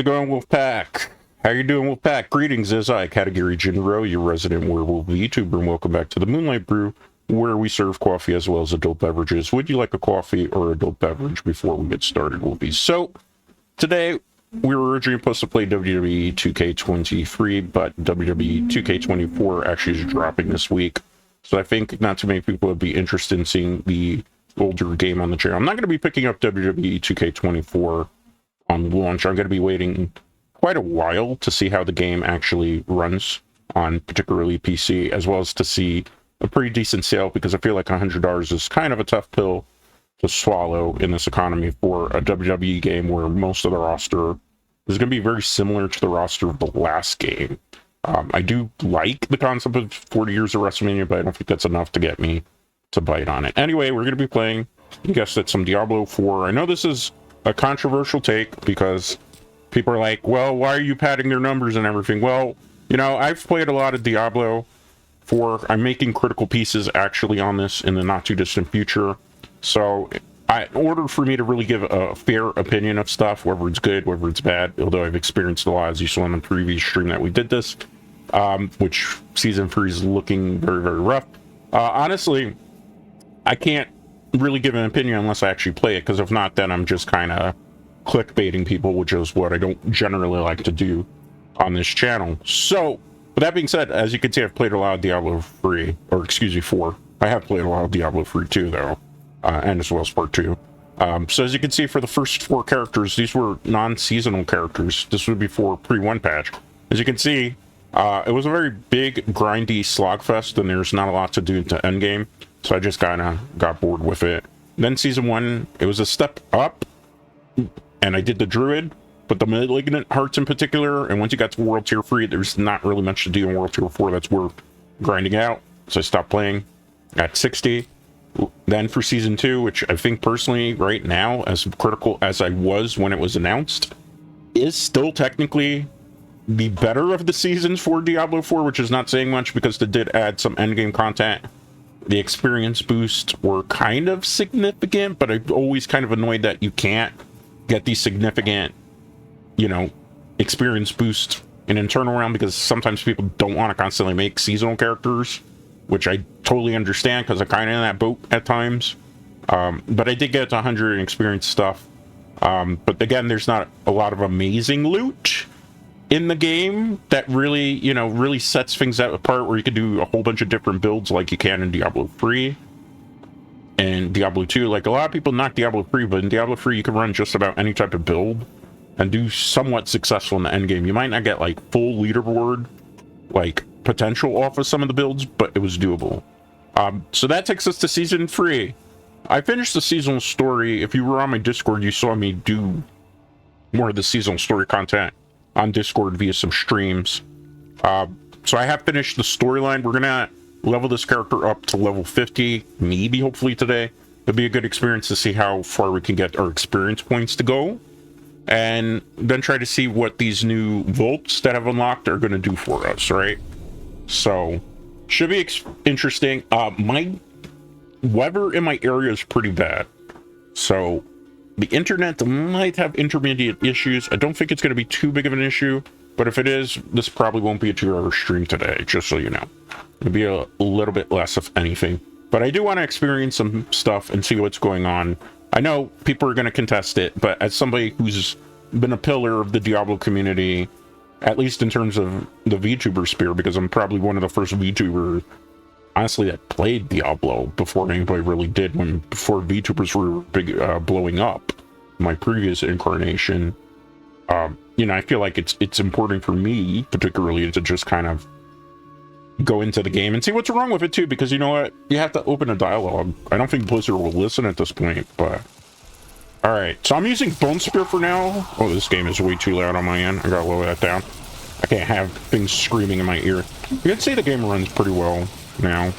it going, Wolfpack? How you doing, Wolfpack? Greetings, as I, Katagiri Jinrou, your resident werewolf VTuber, and welcome back to the Moonlight Brew, where we serve coffee as well as adult beverages. Would you like a coffee or adult beverage before we get started, Wolfies? So, today, we were originally supposed to play WWE 2K23, but WWE 2K24 actually is dropping this week. So I think not too many people would be interested in seeing the older game on the channel. I'm not going to be picking up WWE 2K24 on launch. I'm going to be waiting quite a while to see how the game actually runs on particularly PC, as well as to see a pretty decent sale, because I feel like $100 is kind of a tough pill to swallow in this economy for a WWE game where most of the roster is going to be very similar to the roster of the last game. I do like the concept of 40 years of WrestleMania, but I don't think that's enough to get me to bite on it. Anyway, we're going to be playing, you guessed it, some Diablo 4. I know this is a controversial take because people are like, well, why are you padding their numbers and everything? Well, you know, I've played a lot of Diablo 4. I'm making critical pieces actually on this in the not too distant future. So in order for me to really give a fair opinion of stuff, whether it's good, whether it's bad, although I've experienced a lot, as you saw in the previous stream that we did this, which season 3 is looking very, very rough. Honestly, I can't really give an opinion unless I actually play it, because if not, then I'm just kind of clickbaiting people, which is what I don't generally like to do on this channel. So, with that being said, as you can see, I've played a lot of Diablo 3, or excuse me, 4. I have played a lot of Diablo 3 too, though. And as well as part 2. So as you can see, for the first 4 characters, these were non-seasonal characters. This would be for pre-1 patch. As you can see, it was a very big, grindy slogfest, and there's not a lot to do to endgame. So I just kind of got bored with it. Then Season 1, it was a step up, and I did the Druid, but the Malignant Hearts in particular, and once you got to World Tier 3, there's not really much to do in World Tier 4 that's worth grinding out. So I stopped playing at 60. Then for Season 2, which I think personally right now, as critical as I was when it was announced, is still technically the better of the seasons for Diablo 4, which is not saying much because they did add some endgame content. The experience boosts were kind of significant, but I'm always kind of annoyed that you can't get these significant, you know, experience boosts in internal realm, because sometimes people don't want to constantly make seasonal characters, which I totally understand because I'm kind of in that boat at times. But I did get to 100 in experience stuff. But again, there's not a lot of amazing loot in the game that really, you know, really sets things out apart, where you can do a whole bunch of different builds like you can in Diablo 3 and Diablo 2. Like, a lot of people knock Diablo 3, but in Diablo 3 you can run just about any type of build and do somewhat successful in the end game. You might not get like full leaderboard like potential off of some of the builds, but it was doable. So that takes us to Season 3. I finished the seasonal story. If you were on my Discord, you saw me do more of the seasonal story content on Discord via some streams. So I have finished the storyline. We're gonna level this character up to level 50, maybe hopefully today. It'll be a good experience to see how far we can get our experience points to go, and then try to see what these new vaults that have unlocked are going to do for us, right? So should be interesting. My weather in my area is pretty bad, so the internet might have intermediate issues. I don't think it's going to be too big of an issue, but if it is, this probably won't be a 2-hour stream today, just so you know. It'll be a little bit less, if anything. But I do want to experience some stuff and see what's going on. I know people are going to contest it, but as somebody who's been a pillar of the Diablo community, at least in terms of the VTuber sphere, because I'm probably one of the first VTubers, honestly, that played Diablo before anybody really did, before VTubers were big, blowing up. My previous incarnation, you know, I feel like it's important for me, particularly, to just kind of go into the game and see what's wrong with it too, because you know what, you have to open a dialogue. I don't think Blizzard will listen at this point, but all right. So I'm using Bone Spear for now. Oh, this game is way too loud on my end. I gotta lower that down. I can't have things screaming in my ear. You can see the game runs pretty well now.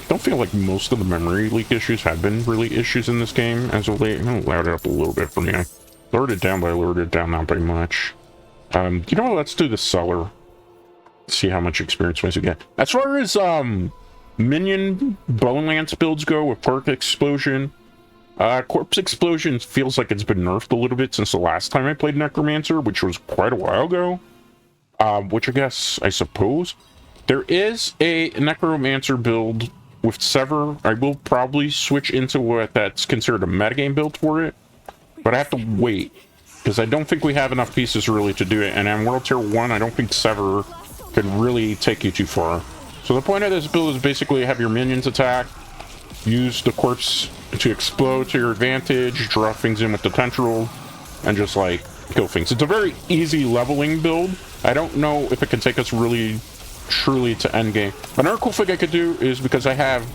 Don't feel like most of the memory leak issues have been really issues in this game as of late. I'm gonna loud it up a little bit for me. I lowered it down, but I lowered it down not very much. You know what, let's do the cellar. See how much experience points we get. As far as minion bone lance builds go with Park Explosion, Corpse Explosions feels like it's been nerfed a little bit since the last time I played Necromancer, which was quite a while ago. Which I suppose. There is a Necromancer build with Sever. I will probably switch into what that's considered a metagame build for it. But I have to wait, because I don't think we have enough pieces really to do it. And on World Tier 1, I don't think Sever can really take you too far. So the point of this build is basically have your minions attack, use the corpse to explode to your advantage, draw things in with the tendril, and just like kill things. It's a very easy leveling build. I don't know if it can take us really truly to endgame. Another cool thing I could do is, because I have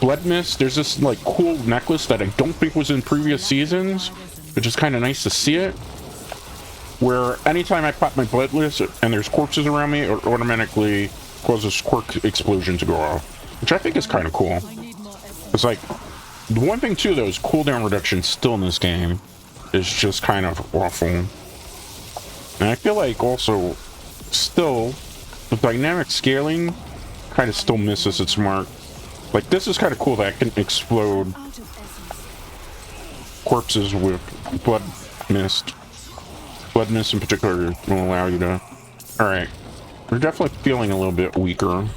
Blood Mist, there's this like cool necklace that I don't think was in previous seasons, which is kind of nice to see it, where anytime I pop my Blood Mist and there's corpses around me, it automatically causes Quirk Explosion to go off, which I think is kind of cool. It's like, the one thing too though is cooldown reduction still in this game is just kind of awful. And I feel like also still the dynamic scaling kind of still misses its mark. Like, this is kind of cool that I can explode corpses with Blood Mist. Blood Mist in particular will allow you to... Alright. We're definitely feeling a little bit weaker.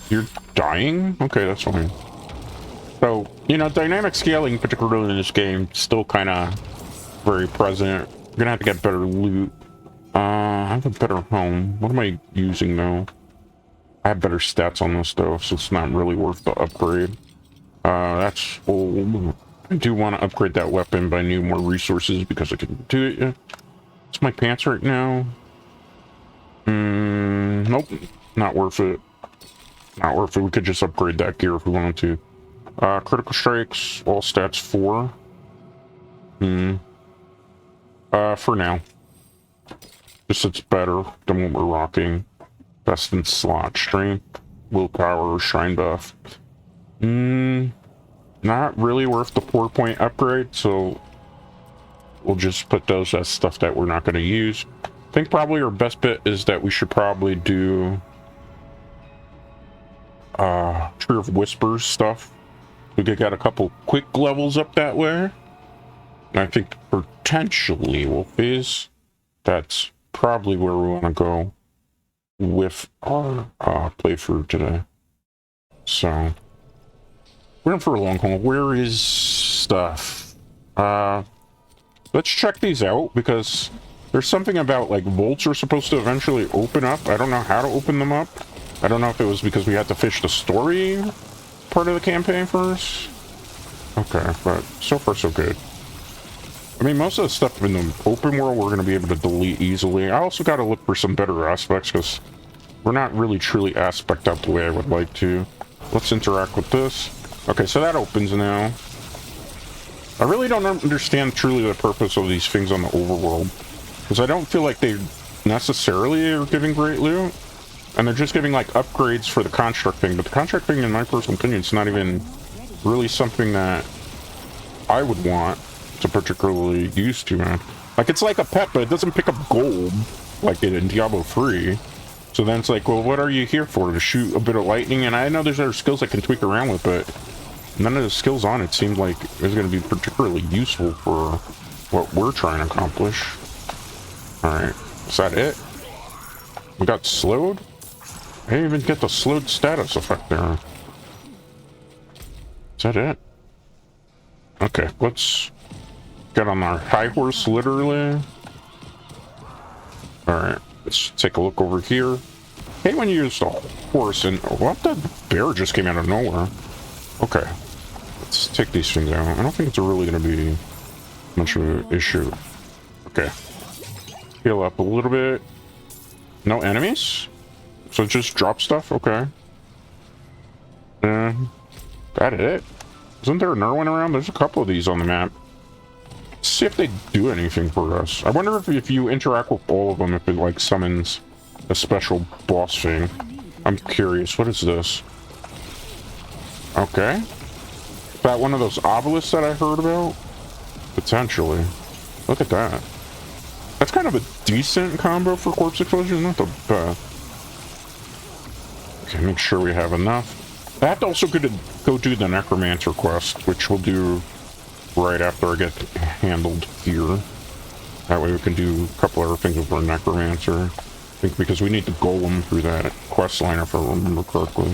You're dying? Okay, that's fine. So, you know, dynamic scaling, particularly in this game, still kind of very present. We're gonna have to get better loot. I have a better home. What am I using, though? I have better stats on this, though, so it's not really worth the upgrade. That's old. I do want to upgrade that weapon, but I need more resources because I can do it. It's my pants right now. Nope. Not worth it. Not worth it. We could just upgrade that gear if we wanted to. Critical strikes, all stats 4. For now. Just it's better than what we're rocking. Best in slot, strength, willpower, shrine buff. Not really worth the 4-point upgrade, so we'll just put those as stuff that we're not going to use. I think probably our best bet is that we should probably do Tree of Whispers stuff. We could get a couple quick levels up that way. I think potentially Wolf is. That's probably where we want to go with our playthrough today. So we're in for a long haul. Where is stuff? Let's check these out, because there's something about like vaults are supposed to eventually open up. I don't know how to open them up. I don't know if it was because we had to fish the story part of the campaign first. Okay, but so far so good. I mean, most of the stuff in the open world we're going to be able to delete easily. I also got to look for some better aspects, because we're not really truly aspect out the way I would like to. Let's interact with this. Okay, so that opens now. I really don't understand truly the purpose of these things on the overworld, because I don't feel like they necessarily are giving great loot, and they're just giving like upgrades for the construct thing. But the construct thing, in my personal opinion, is not even really something that I would want to particularly use to, man. Like, it's like a pet, but it doesn't pick up gold like it in Diablo 3. So then it's like, well, what are you here for? To shoot a bit of lightning? And I know there's other skills I can tweak around with, but none of the skills on it seemed like it was going to be particularly useful for what we're trying to accomplish. Alright, is that it? We got slowed? I didn't even get the slowed status effect there. Is that it? Okay, let's get on our high horse, literally. Alright, let's take a look over here. Hey, when you use the horse and... What? The bear just came out of nowhere. Okay, let's take these things out. I don't think it's really going to be much of an issue. Okay. Heal up a little bit. No enemies? So just drop stuff? Okay. That it? Isn't there another one around? There's a couple of these on the map. Let's see if they do anything for us. I wonder if you interact with all of them, if it like summons a special boss thing. I'm curious. What is this? Okay. Is that one of those obelisks that I heard about? Potentially. Look at that. That's kind of a decent combo for corpse explosion. Not the best. Okay, make sure we have enough. I have to also go do the Necromancer quest, which we'll do right after I get handled here. That way we can do a couple other things with our Necromancer. I think because we need the Golem through that quest line, if I remember correctly.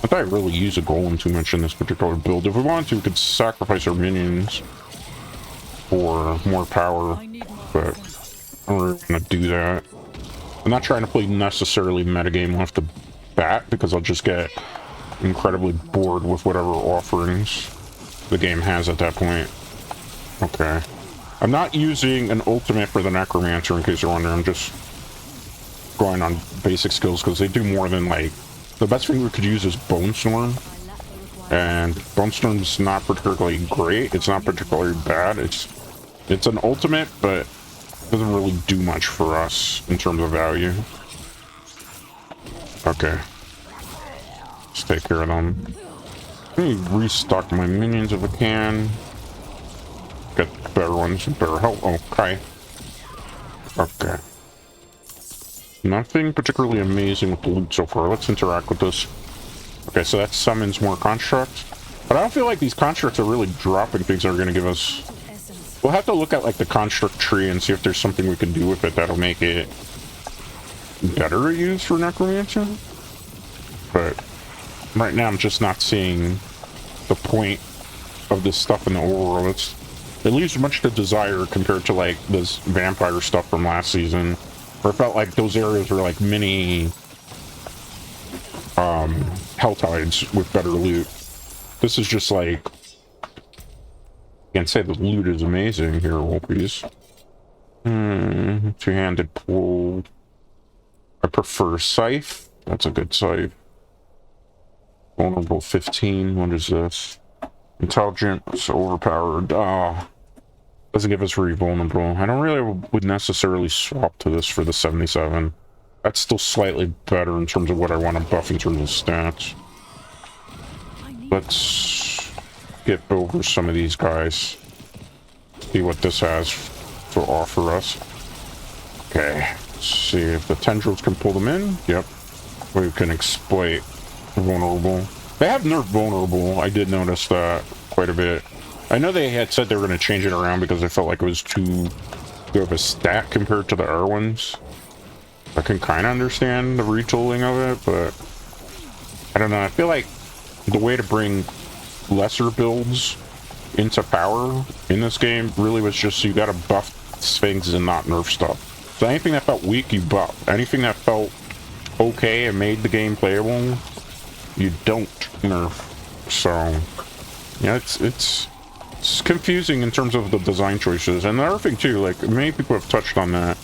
I thought I really use a Golem too much in this particular build. If we wanted to, we could sacrifice our minions for more power, but we're gonna do that. I'm not trying to play necessarily metagame off the bat, because I'll just get incredibly bored with whatever offerings the game has at that point. Okay. I'm not using an ultimate for the Necromancer, in case you're wondering. I'm just going on basic skills, because they do more than, like... The best thing we could use is Bone Storm. And Bone Storm's not particularly great. It's not particularly bad. It's an ultimate, but it doesn't really do much for us in terms of value. Okay. Let's take care of them. Let me restock my minions if I can. Get better ones and better health. Okay. Okay. Nothing particularly amazing with the loot so far. Let's interact with this. Okay, so that summons more constructs. But I don't feel like these constructs are really dropping things that are going to give us... We'll have to look at, like, the construct tree and see if there's something we can do with it that'll make it better to use for Necromancer. But right now I'm just not seeing the point of this stuff in the overworld. It leaves much to desire compared to, like, this vampire stuff from last season, where it felt like those areas were like mini Helltides with better loot. This is just like, I can't say the loot is amazing here, Wolpies. Two-handed pull. I prefer Scythe. That's a good scythe. Vulnerable 15. What is this? Intelligent. It's overpowered. Doesn't give us very vulnerable. I don't really would necessarily swap to this for the 77. That's still slightly better in terms of what I want to buff in terms of stats. Let's get over some of these guys. See what this has to offer us. Okay. Let's see if the tendrils can pull them in. Yep. We can exploit vulnerable. They have nerfed vulnerable. I did notice that quite a bit. I know they had said they were going to change it around because they felt like it was too good of a stat compared to the R ones. I can kind of understand the retooling of it, but I don't know. I feel like the way to bring lesser builds into power in this game really was just you got to buff things and not nerf stuff. So anything that felt weak, you buff. Anything that felt okay and made the game playable, you don't nerf. So yeah, it's confusing in terms of the design choices. And the other thing too, like many people have touched on that,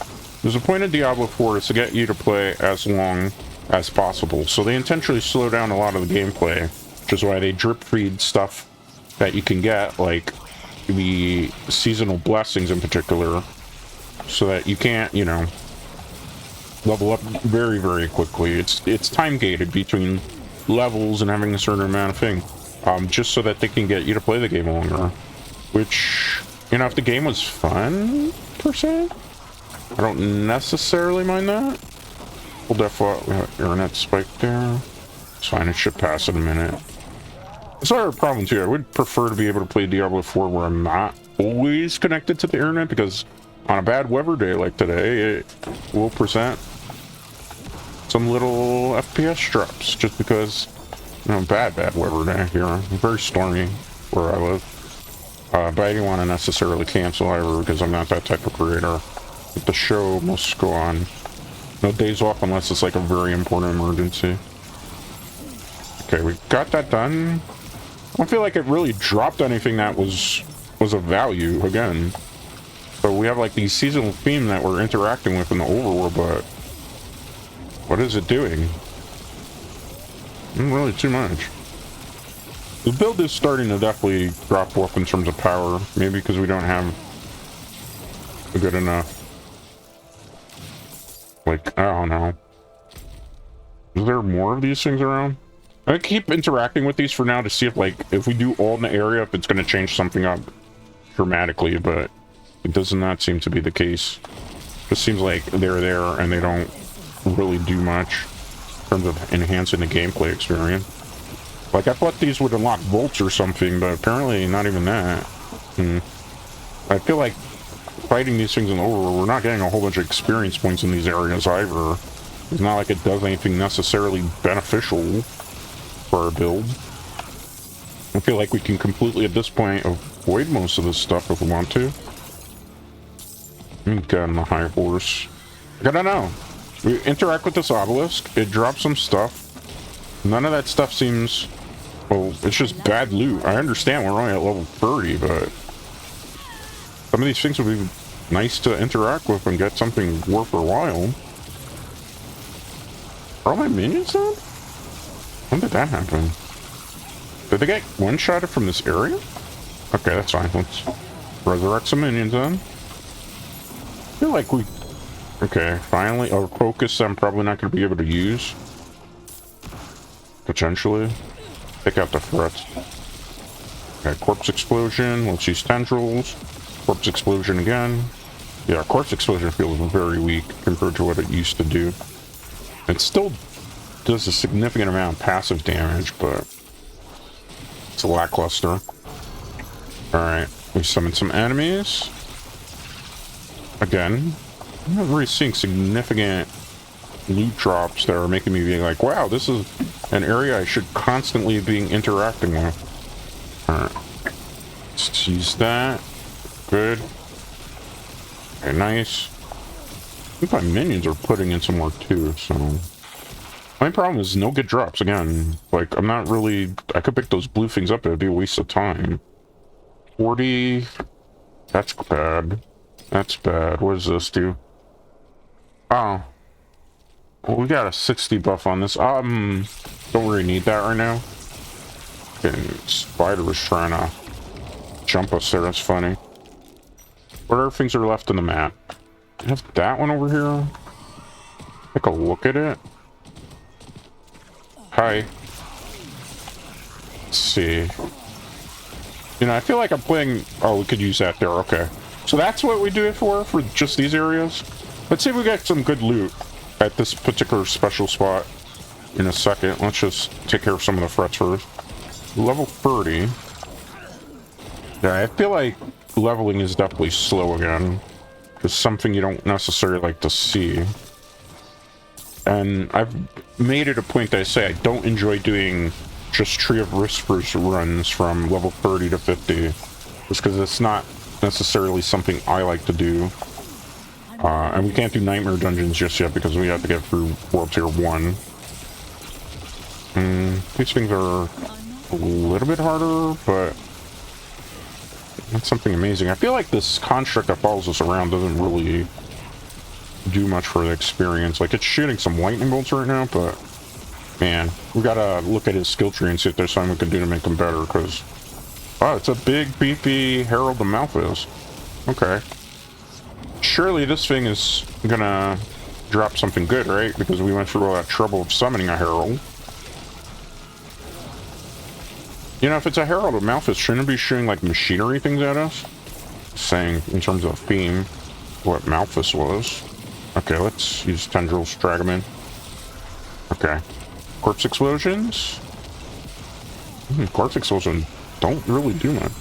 there's a point in Diablo 4 is to get you to play as long as possible. So they intentionally slow down a lot of the gameplay, which is why they drip feed stuff that you can get, like the seasonal blessings in particular, so that you can't, you know, level up very, very quickly. It's time gated between levels and having a certain amount of thing. Just so that they can get you to play the game longer. Which, you know, if the game was fun, per se, I don't necessarily mind that. We'll definitely have internet spike there. It's fine, it should pass in a minute. It's not a problem too. I would prefer to be able to play Diablo 4 where I'm not always connected to the internet, because on a bad weather day like today, it will present some little FPS drops, just because, you know, bad weather day here. Very stormy where I live. But I didn't want to necessarily cancel either, because I'm not that type of creator. But the show must go on. No days off unless it's like a very important emergency. Okay, we got that done. I don't feel like it really dropped anything that was of value again. So we have like these seasonal theme that we're interacting with in the overworld, but what is it doing? Not really too much. The build is starting to definitely drop off in terms of power, maybe because we don't have a good enough, like, I don't know. Is there more of these things around? I keep interacting with these for now to see if, like, if we do all in the area, if it's going to change something up dramatically, but it does not seem to be the case. It just seems like they're there and they don't really do much in terms of enhancing the gameplay experience. Like, I thought these would unlock bolts or something, but apparently not even that. I feel like fighting these things in the overworld, we're not getting a whole bunch of experience points in these areas either. It's not like it does anything necessarily beneficial for our build. I feel like we can completely, at this point, avoid most of this stuff if we want to. Get on the high horse. I don't know. We interact with this obelisk, it drops some stuff. None of that stuff seems... Well, it's just bad loot. I understand we're only at level 30, but... Some of these things would be nice to interact with and get something worth our while. Are all my minions done? When did that happen? Did they get one-shotted from this area? Okay, that's fine. Let's resurrect some minions then. I feel like we... Okay, finally. A focus I'm probably not going to be able to use. Potentially. Take out the threats. Okay, corpse explosion. Let's use tendrils. Corpse explosion again. Yeah, corpse explosion feels very weak compared to what it used to do. It still does a significant amount of passive damage, but it's lackluster. Alright, we summoned some enemies. Again, I'm not really seeing significant loot drops that are making me be like, wow, this is an area I should constantly be interacting with. Alright, let's use that. Good. Okay, nice. I think my minions are putting in some work too, so... My problem is no good drops, again. Like, I'm not really... I could pick those blue things up, it would be a waste of time. 40... That's bad. That's bad. What does this do? Oh. Well, we got a 60 buff on this. Don't really need that right now. Fucking spider was trying to jump us there, that's funny. What other things are left in the map? I have that one over here. Take a look at it. Hi. Let's see. You know, I feel like I'm playing... Oh, we could use that there, okay. So that's what we do it for just these areas? Let's see if we get some good loot at this particular special spot in a second. Let's just take care of some of the threats first. Level 30. Yeah, I feel like leveling is definitely slow again. It's something you don't necessarily like to see. And I've made it a point that I say I don't enjoy doing just Tree of Whispers runs from level 30 to 50. Just because it's not necessarily something I like to do. And we can't do Nightmare Dungeons just yet because we have to get through World Tier 1. These things are a little bit harder, but that's something amazing. I feel like this construct that follows us around doesn't really do much for the experience. Like, it's shooting some lightning bolts right now, but man, we gotta look at his skill tree and see if there's something we can do to make him better, because oh, it's a big beefy Herald of Malthus. Okay, surely this thing is gonna drop something good, right? Because we went through all that trouble of summoning a Herald. You know, if it's a Herald of Malthus, shouldn't it be shooting like machinery things at us? Saying in terms of theme what Malthus was. Okay, let's use tendrils, drag him in. Okay. Corpse explosions? Corpse explosions don't really do much.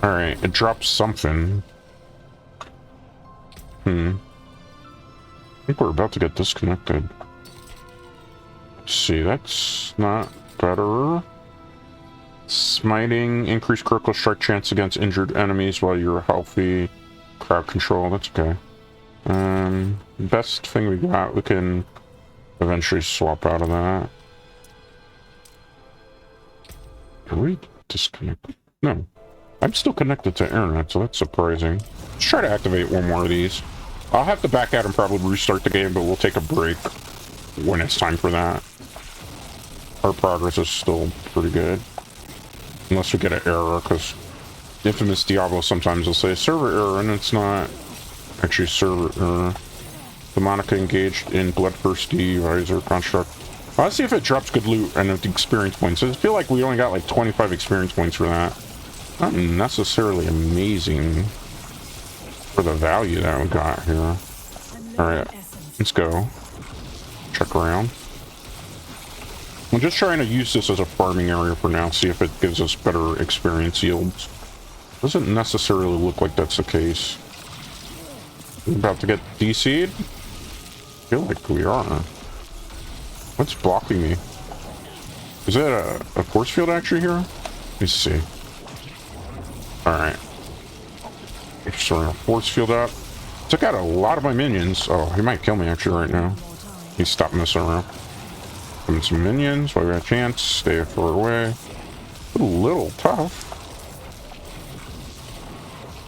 Alright, it drops something. I think we're about to get disconnected. Let's see, that's not better. Smiting, increased critical strike chance against injured enemies while you're healthy. Crowd control, that's okay. Best thing we got, we can eventually swap out of that. Are we disconnected? No. I'm still connected to internet, so that's surprising. Let's try to activate one more of these. I'll have to back out and probably restart the game, but we'll take a break when it's time for that. Our progress is still pretty good. Unless we get an error, because infamous Diablo sometimes will say server error, and it's not actually server error. Demonica engaged in bloodthirsty visor construct. Let's see if it drops good loot and the experience points. I feel like we only got like 25 experience points for that. Not necessarily amazing for the value that we got here. Alright, let's go. Check around. I'm just trying to use this as a farming area for now, see if it gives us better experience yields. Doesn't necessarily look like that's the case. We're about to get DC'd? I feel like we are. What's blocking me? Is that a force field actually here? Let me see. Alright. Just throwing a force field up. Took out a lot of my minions. Oh, he might kill me actually right now. He's stop messing around. Coming some minions while we got a chance. Stay far away. A little tough.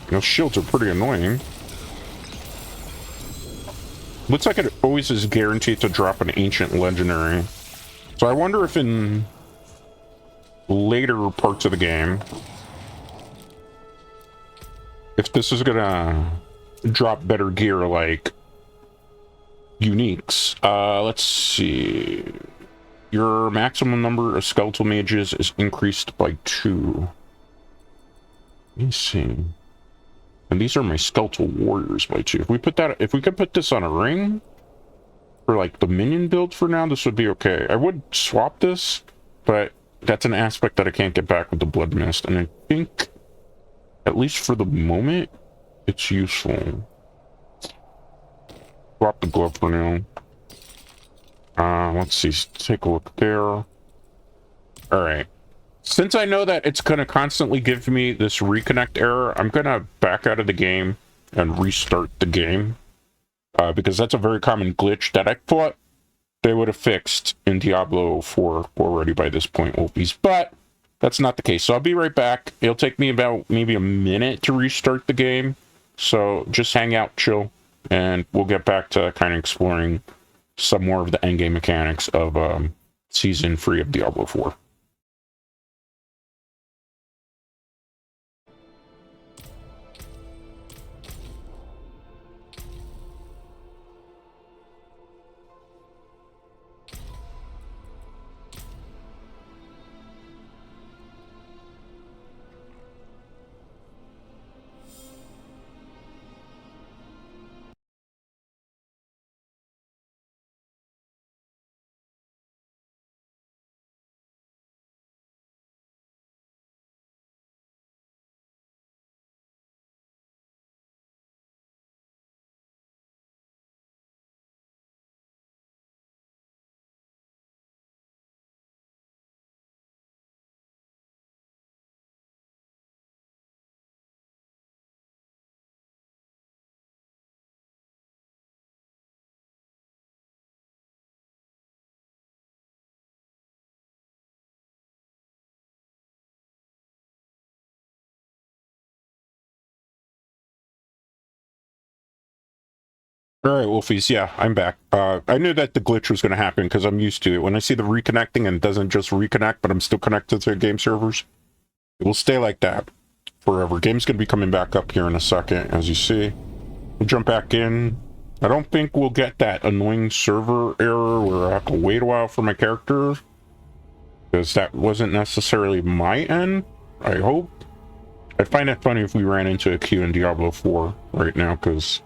You know, shields are pretty annoying. Looks like it always is guaranteed to drop an ancient legendary. So I wonder if in later parts of the game, if this is gonna drop better gear like uniques. Let's see. Your maximum number of skeletal mages is increased by 2. Let me see. And these are my skeletal warriors by 2. If we could put this on a ring for like the minion build for now, this would be okay. I would swap this, but that's an aspect that I can't get back with the blood mist, and I think at least for the moment it's useful. Swap the glove for now. Let's see, take a look there. All right. Since I know that it's going to constantly give me this reconnect error, I'm going to back out of the game and restart the game. Because that's a very common glitch that I thought they would have fixed in Diablo 4 already by this point, Wolfies. But that's not the case. So I'll be right back. It'll take me about maybe a minute to restart the game. So just hang out, chill, and we'll get back to kind of exploring some more of the endgame mechanics of Season 3 of Diablo 4. All right, Wolfies, yeah, I'm back. I knew that the glitch was going to happen because I'm used to it. When I see the reconnecting and it doesn't just reconnect, but I'm still connected to the game servers, it will stay like that forever. Game's going to be coming back up here in a second, as you see. We'll jump back in. I don't think we'll get that annoying server error where I have to wait a while for my character, because that wasn't necessarily my end, I hope. I'd find it funny if we ran into a queue in Diablo 4 right now, because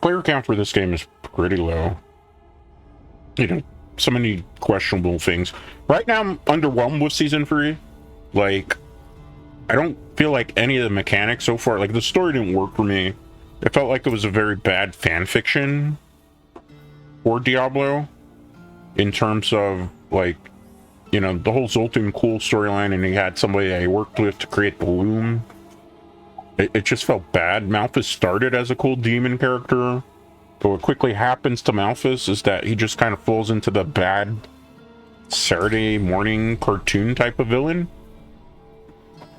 player count for this game is pretty low. You know, so many questionable things. Right now, I'm underwhelmed with Season 3. Like, I don't feel like any of the mechanics so far, like, the story didn't work for me. It felt like it was a very bad fan fiction for Diablo, in terms of, like, you know, the whole Zoltan Cool storyline, and he had somebody that he worked with to create the Loom. It just felt bad. Malphas started as a cool demon character, but what quickly happens to Malphas is that he just kind of falls into the bad Saturday morning cartoon type of villain.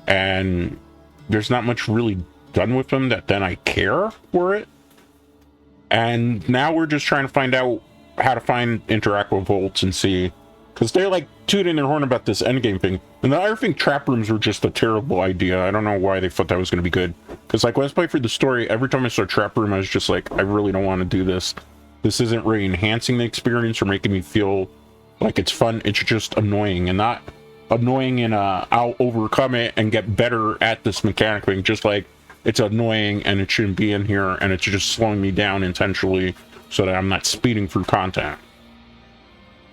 And there's not much really done with him that then I care for it. And now we're just trying to find out how to interact with Volts and see, because they're like tooting their horn about this endgame thing. And I think trap rooms were just a terrible idea. I don't know why they thought that was going to be good. Because like when I was playing for the story, every time I saw a trap room, I was just like, I really don't want to do this. This isn't really enhancing the experience or making me feel like it's fun. It's just annoying, and not annoying in I'll overcome it and get better at this mechanic thing. Just like it's annoying and it shouldn't be in here, and it's just slowing me down intentionally so that I'm not speeding through content.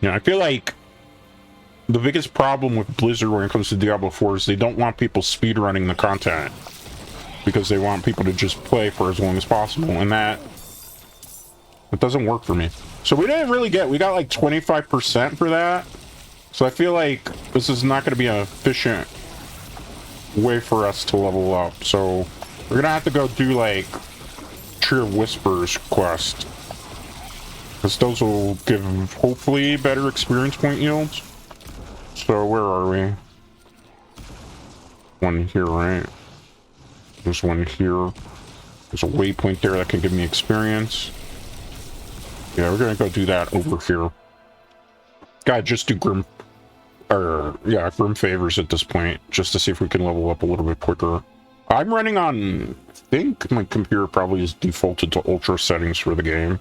You know, I feel like the biggest problem with Blizzard when it comes to Diablo 4 is they don't want people speedrunning the content. Because they want people to just play for as long as possible, and that doesn't work for me. So we didn't really get, we got like 25% for that. So I feel like this is not going to be an efficient way for us to level up. So we're going to have to go do like Tree of Whispers quest. Because those will give hopefully better experience point yields. So where are we? One here, right? There's one here. There's a waypoint there that can give me experience. Yeah, we're gonna go do that over here. Gotta just do Grim Favors at this point, just to see if we can level up a little bit quicker. I'm running on, I think my computer probably is defaulted to ultra settings for the game.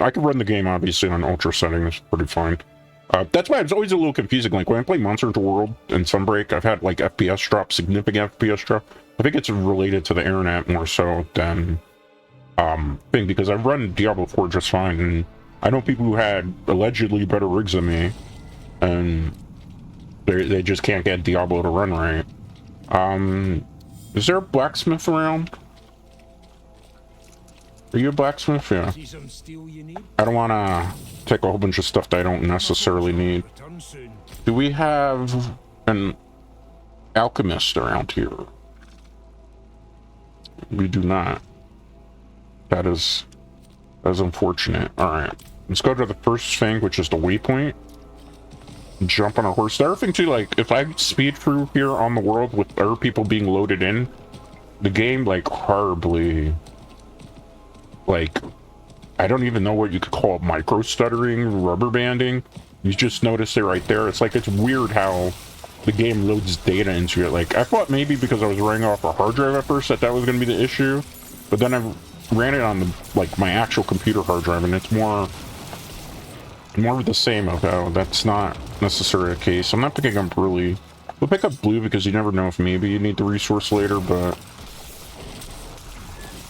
I can run the game obviously on ultra settings, pretty fine. That's why it's always a little confusing. Like when I play Monster Hunter World and Sunbreak, I've had like FPS drop, significant FPS drop. I think it's related to the internet more so than thing, because I've run Diablo 4 just fine, and I know people who had allegedly better rigs than me, and they just can't get Diablo to run right. Is there a blacksmith around? Are you a blacksmith? Yeah. I don't want to take a whole bunch of stuff that I don't necessarily need. Do we have an alchemist around here? We do not. That is unfortunate. Alright. Let's go to the first thing, which is the waypoint. Jump on a horse. The other thing too, like, if I speed through here on the world with other people being loaded in, the game, like, horribly... Like, I don't even know what you could call it, micro-stuttering, rubber banding. You just notice it right there. It's like, it's weird how the game loads data into it. Like, I thought maybe because I was running off a hard drive at first that was going to be the issue. But then I ran it on, like, my actual computer hard drive, and it's more of the same. Oh, that's not necessarily the case. I'm not picking up really. We'll pick up blue because you never know if maybe you need the resource later, but...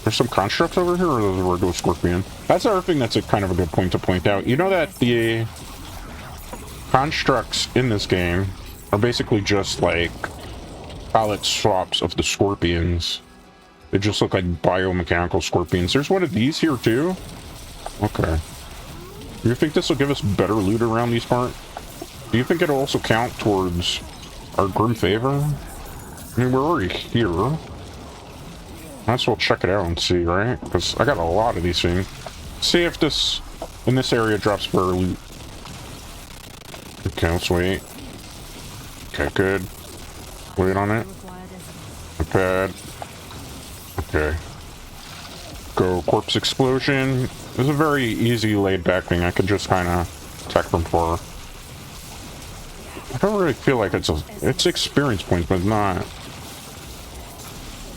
There's some constructs over here, or there's a regular scorpion? That's the other thing that's a kind of a good point to point out. You know that the constructs in this game are basically just like palette swaps of the scorpions. They just look like biomechanical scorpions. There's one of these here too? Okay. Do you think this will give us better loot around these parts? Do you think it'll also count towards our Grim Favor? I mean, we're already here. Might as well check it out and see, right? Because I got a lot of these things. See if this, in this area, drops better loot. Okay, let's wait. Okay, good. Wait on it. Not bad. Okay. Go Corpse Explosion. It's a very easy laid back thing. I could just kind of attack from far. I don't really feel like it's experience points, but not.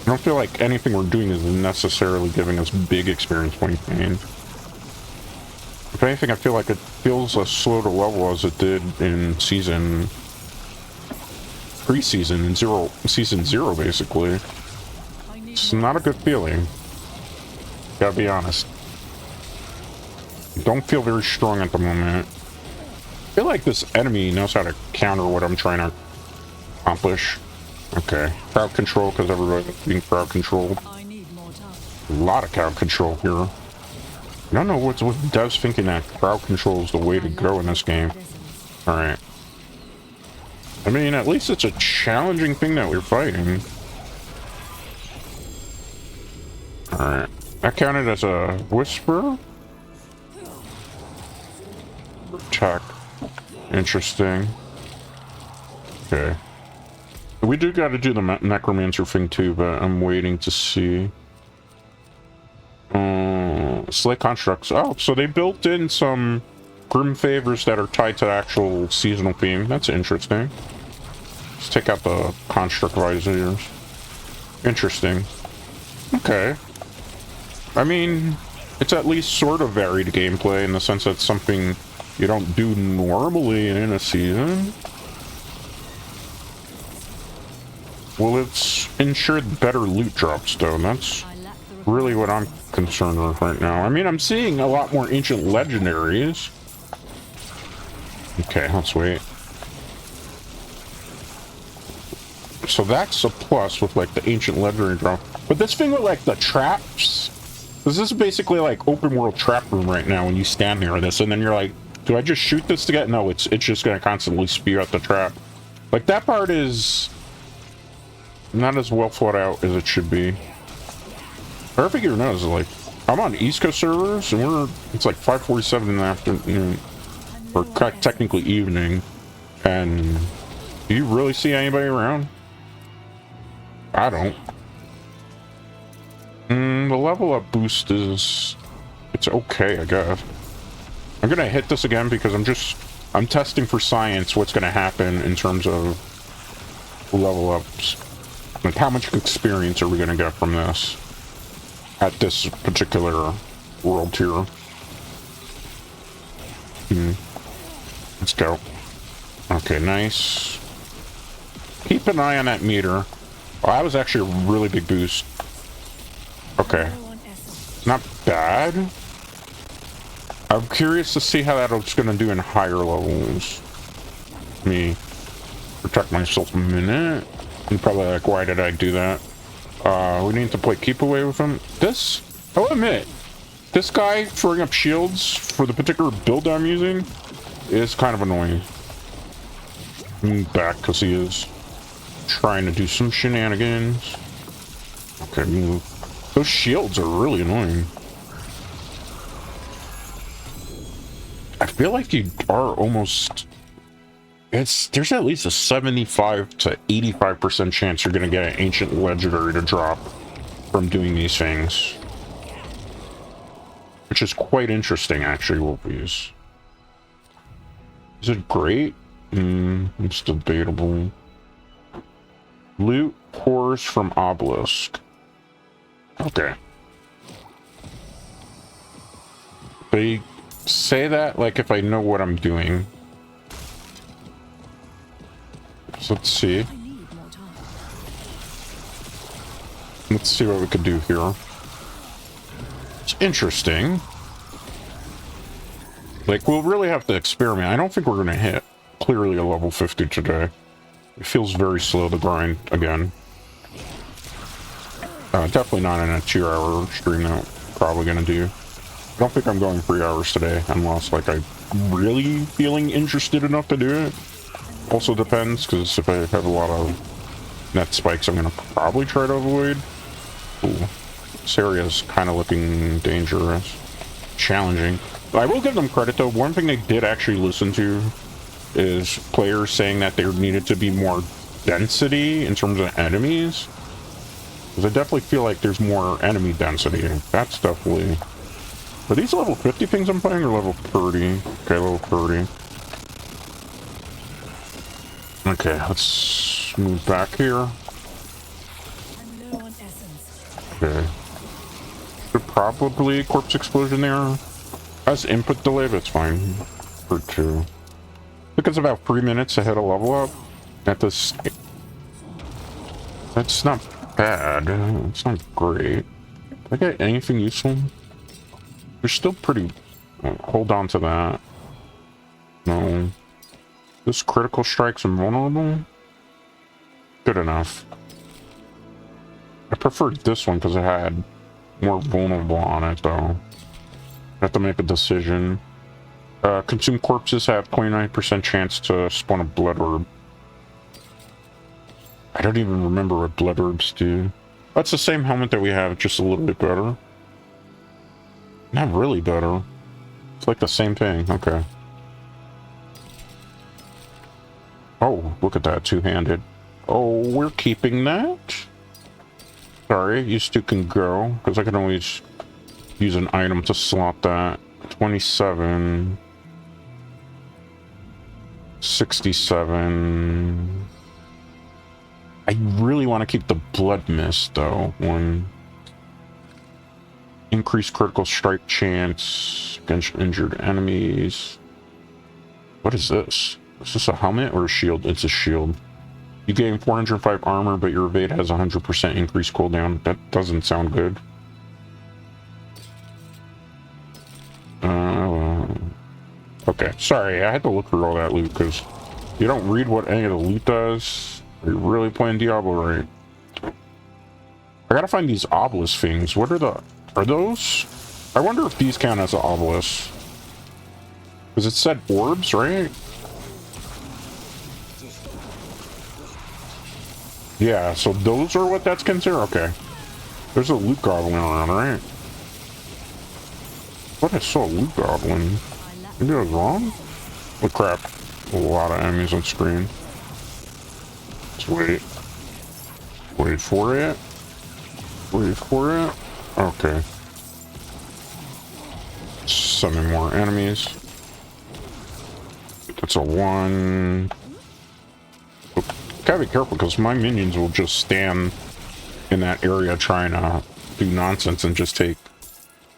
I don't feel like anything we're doing is necessarily giving us big experience point gain. If anything, I feel like it feels as slow to level as it did in pre-season, in season 0, basically. It's not a good feeling. Gotta be honest. Don't feel very strong at the moment. I feel like this enemy knows how to counter what I'm trying to accomplish. Okay, crowd control, because everybody's being crowd controlled. A lot of crowd control here. I don't know what devs thinking that crowd control is the way to go in this game. Alright. I mean, at least it's a challenging thing that we're fighting. Alright. That counted as a whisper? Attack. Interesting. Okay. We do got to do the necromancer thing too, but I'm waiting to see. Slay constructs. Oh, so they built in some Grim Favors that are tied to the actual seasonal theme. That's interesting. Let's take out the construct visors. Interesting. Okay. I mean, it's at least sort of varied gameplay in the sense that it's something you don't do normally in a season. Well, it's ensured better loot drops, though. That's really what I'm concerned with right now. I mean, I'm seeing a lot more ancient legendaries. Okay, let's wait. So that's a plus with like the ancient legendary drone. But this thing with like the traps, this is basically like open world trap room right now when you stand near this, and then you're like, do I just shoot this to get? No, it's just gonna constantly spew out the trap. Like that part is not as well thought out as it should be. Perfect, your nose. Like I'm on East Coast servers, and it's like 5:47 in the afternoon, or technically evening, and do you really see anybody around? I don't. The level up boost is, it's okay, I guess. I'm gonna hit this again because I'm testing for science what's gonna happen in terms of level ups. Like how much experience are we gonna get from this at this particular world tier? Let's go. Okay, nice. Keep an eye on that meter. Oh, that was actually a really big boost. Okay. Not bad. I'm curious to see how that's going to do in higher levels. Let me protect myself a minute. You're probably like, why did I do that? We need to play keep away with him. This, I'll admit, this guy throwing up shields for the particular build I'm using is kind of annoying. Back because he is trying to do some shenanigans. Okay, move. Those shields are really annoying. I feel like you are almost... There's at least a 75 to 85% chance you're going to get an ancient legendary to drop from doing these things. Which is quite interesting, actually, with these. Is it great? It's debatable. Loot pours from obelisk. Okay. They say that like if I know what I'm doing. So let's see. Let's see what we could do here. It's interesting. Like, we'll really have to experiment. I don't think we're going to hit clearly a level 50 today. It feels very slow to grind again. Definitely not in a 2-hour stream that I'm probably going to do. I don't think I'm going 3 hours today, unless, like, I'm really feeling interested enough to do it. Also depends, because if I have a lot of net spikes, I'm going to probably try to avoid. Ooh. This area is kind of looking dangerous. Challenging. I will give them credit, though. One thing they did actually listen to is players saying that there needed to be more density in terms of enemies. Because I definitely feel like there's more enemy density. That's definitely... Are these level 50 things I'm playing, or level 30? Okay, level 30. Okay, let's move back here. Okay. Could probably corpse explosion there. Has input delay, but it's fine. For 2. I think it's about 3 minutes ahead of level up. At this... That's not bad. It's not great. Did I get anything useful? They're still pretty... Hold on to that. No. This critical strike's invulnerable? Good enough. I preferred this one because it had more vulnerable on it, though. I have to make a decision. Consumed corpses have 29% chance to spawn a blood orb. I don't even remember what blood orbs do. That's the same helmet that we have, just a little bit better. Not really better. It's like the same thing. Okay. Oh, look at that, two-handed. Oh, we're keeping that? Sorry, you two can go, because I can always use an item to slot that. 27... 67... I really want to keep the blood mist, though. One... Increased critical strike chance against injured enemies. What is this? Is this a helmet or a shield? It's a shield. You gain 405 armor, but your evade has 100% increased cooldown. That doesn't sound good. Okay, sorry, I had to look through all that loot, because you don't read what any of the loot does. Are you really playing Diablo right? I gotta find these obelisk things. What are the... Are those... I wonder if these count as obelisks. Because it said orbs, right? Yeah, so those are what that's considered? Okay. There's a loot goblin around, right? What? I saw a loot goblin. Maybe I was wrong? Oh crap. A lot of enemies on screen. Let's wait. Wait for it. Wait for it. Okay. Summon more enemies. That's a one. Gotta be careful because my minions will just stand in that area trying to do nonsense and just take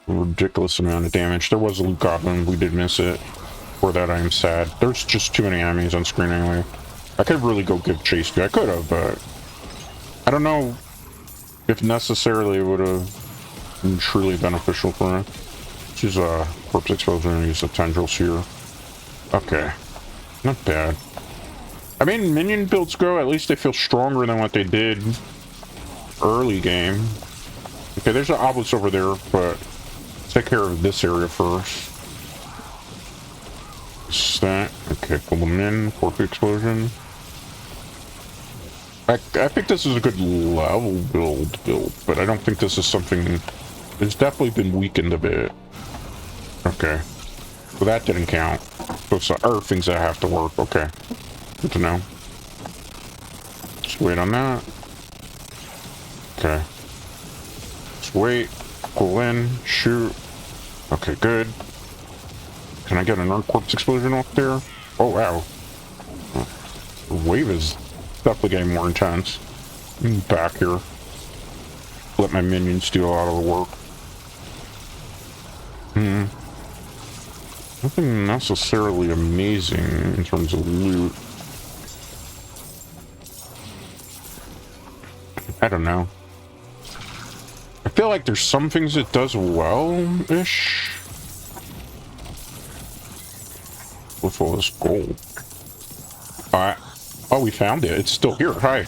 a ridiculous amount of damage. There was a loot goblin, we did miss it. For that I am sad. There's just too many enemies on screen anyway. I could really go give chase to. I could have, but I don't know if necessarily it would have been truly beneficial for me. Use a corpse explosion and use the tendrils here. Okay. Not bad. I mean, minion builds go, at least they feel stronger than what they did early game. Okay, there's an obelisk over there, but let's take care of this area first. That. Okay, pull them in. Corpse explosion. I think this is a good level build, but I don't think this is something... It's definitely been weakened a bit. Okay. So that didn't count. Those are things that have to work. Okay. Good to know. Just wait on that. Okay. Just wait. Pull in. Shoot. Okay, good. Can I get another corpse explosion off there? Oh, wow. The wave is definitely getting more intense. Back here. Let my minions do a lot of the work. Nothing necessarily amazing in terms of loot. I don't know. I feel like there's some things it does well-ish. With all this gold. Oh, we found it. It's still here. Hi.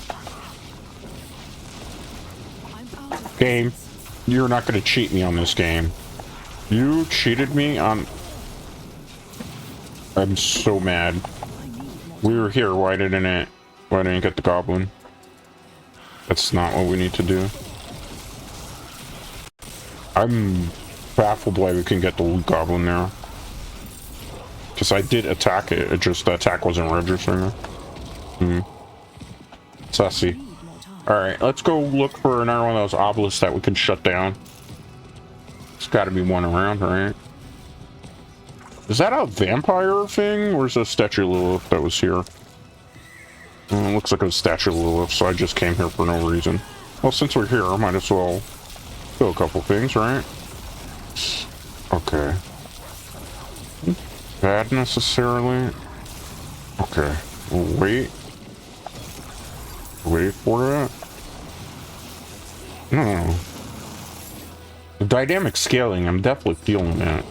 Game. You're not going to cheat me on this game. You cheated me on... I'm so mad. We were here. Why didn't it get the goblin? That's not what we need to do. I'm baffled why we can get the loot goblin there. Because I did attack it. It just, the attack wasn't registering. Sussy. Alright, let's go look for another one of those obelisks that we can shut down. There's got to be one around, right? Is that a vampire thing? Or is it a Statue of Lilith that was here? Looks like a Statue of Lilith, so I just came here for no reason. Well, since we're here, I might as well do a couple things, right? Okay. Bad necessarily. Okay. We'll wait. Wait for it. No. The dynamic scaling, I'm definitely feeling that.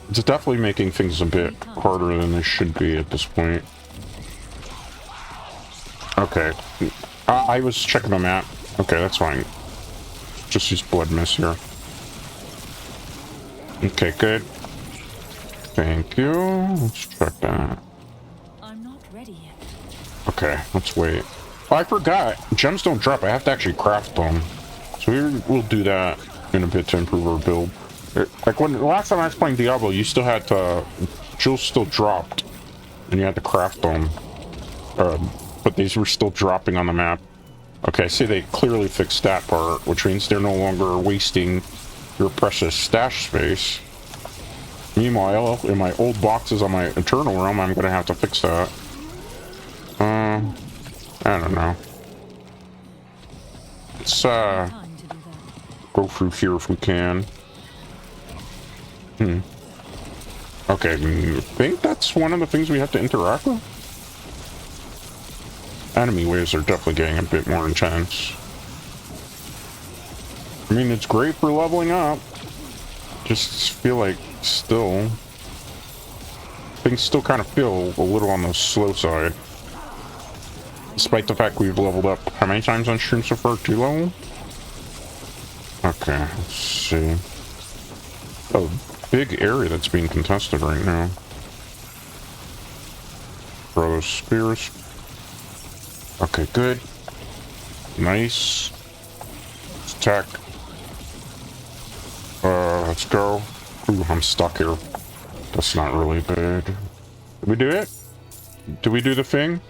It's definitely making things a bit harder than they should be at this point. Okay. I was checking the map. Okay, that's fine. Just use blood mist here. Okay, good. Thank you. Let's check that. I'm not ready yet. Okay, let's wait. Oh, I forgot. Gems don't drop. I have to actually craft them. So we'll do that in a bit to improve our build. Like when the last time I was playing Diablo, you still had to... Jewels still dropped. And you had to craft them. But these were still dropping on the map. Okay, see they clearly fixed that part, which means they're no longer wasting your precious stash space. Meanwhile, in my old boxes on my Eternal Realm, I'm gonna have to fix that. I don't know. Let's go through here if we can. Okay, I think that's one of the things we have to interact with. Enemy waves are definitely getting a bit more intense. I mean, it's great for leveling up. Just feel like still... Things still kind of feel a little on the slow side. Despite the fact we've leveled up how many times on stream so far? 2 level? Okay, let's see. Oh, big area that's being contested right now. Throw those spears. Okay, good. Nice. Let's attack. Let's go. Ooh, I'm stuck here. That's not really good. Did we do it? Did we do the thing?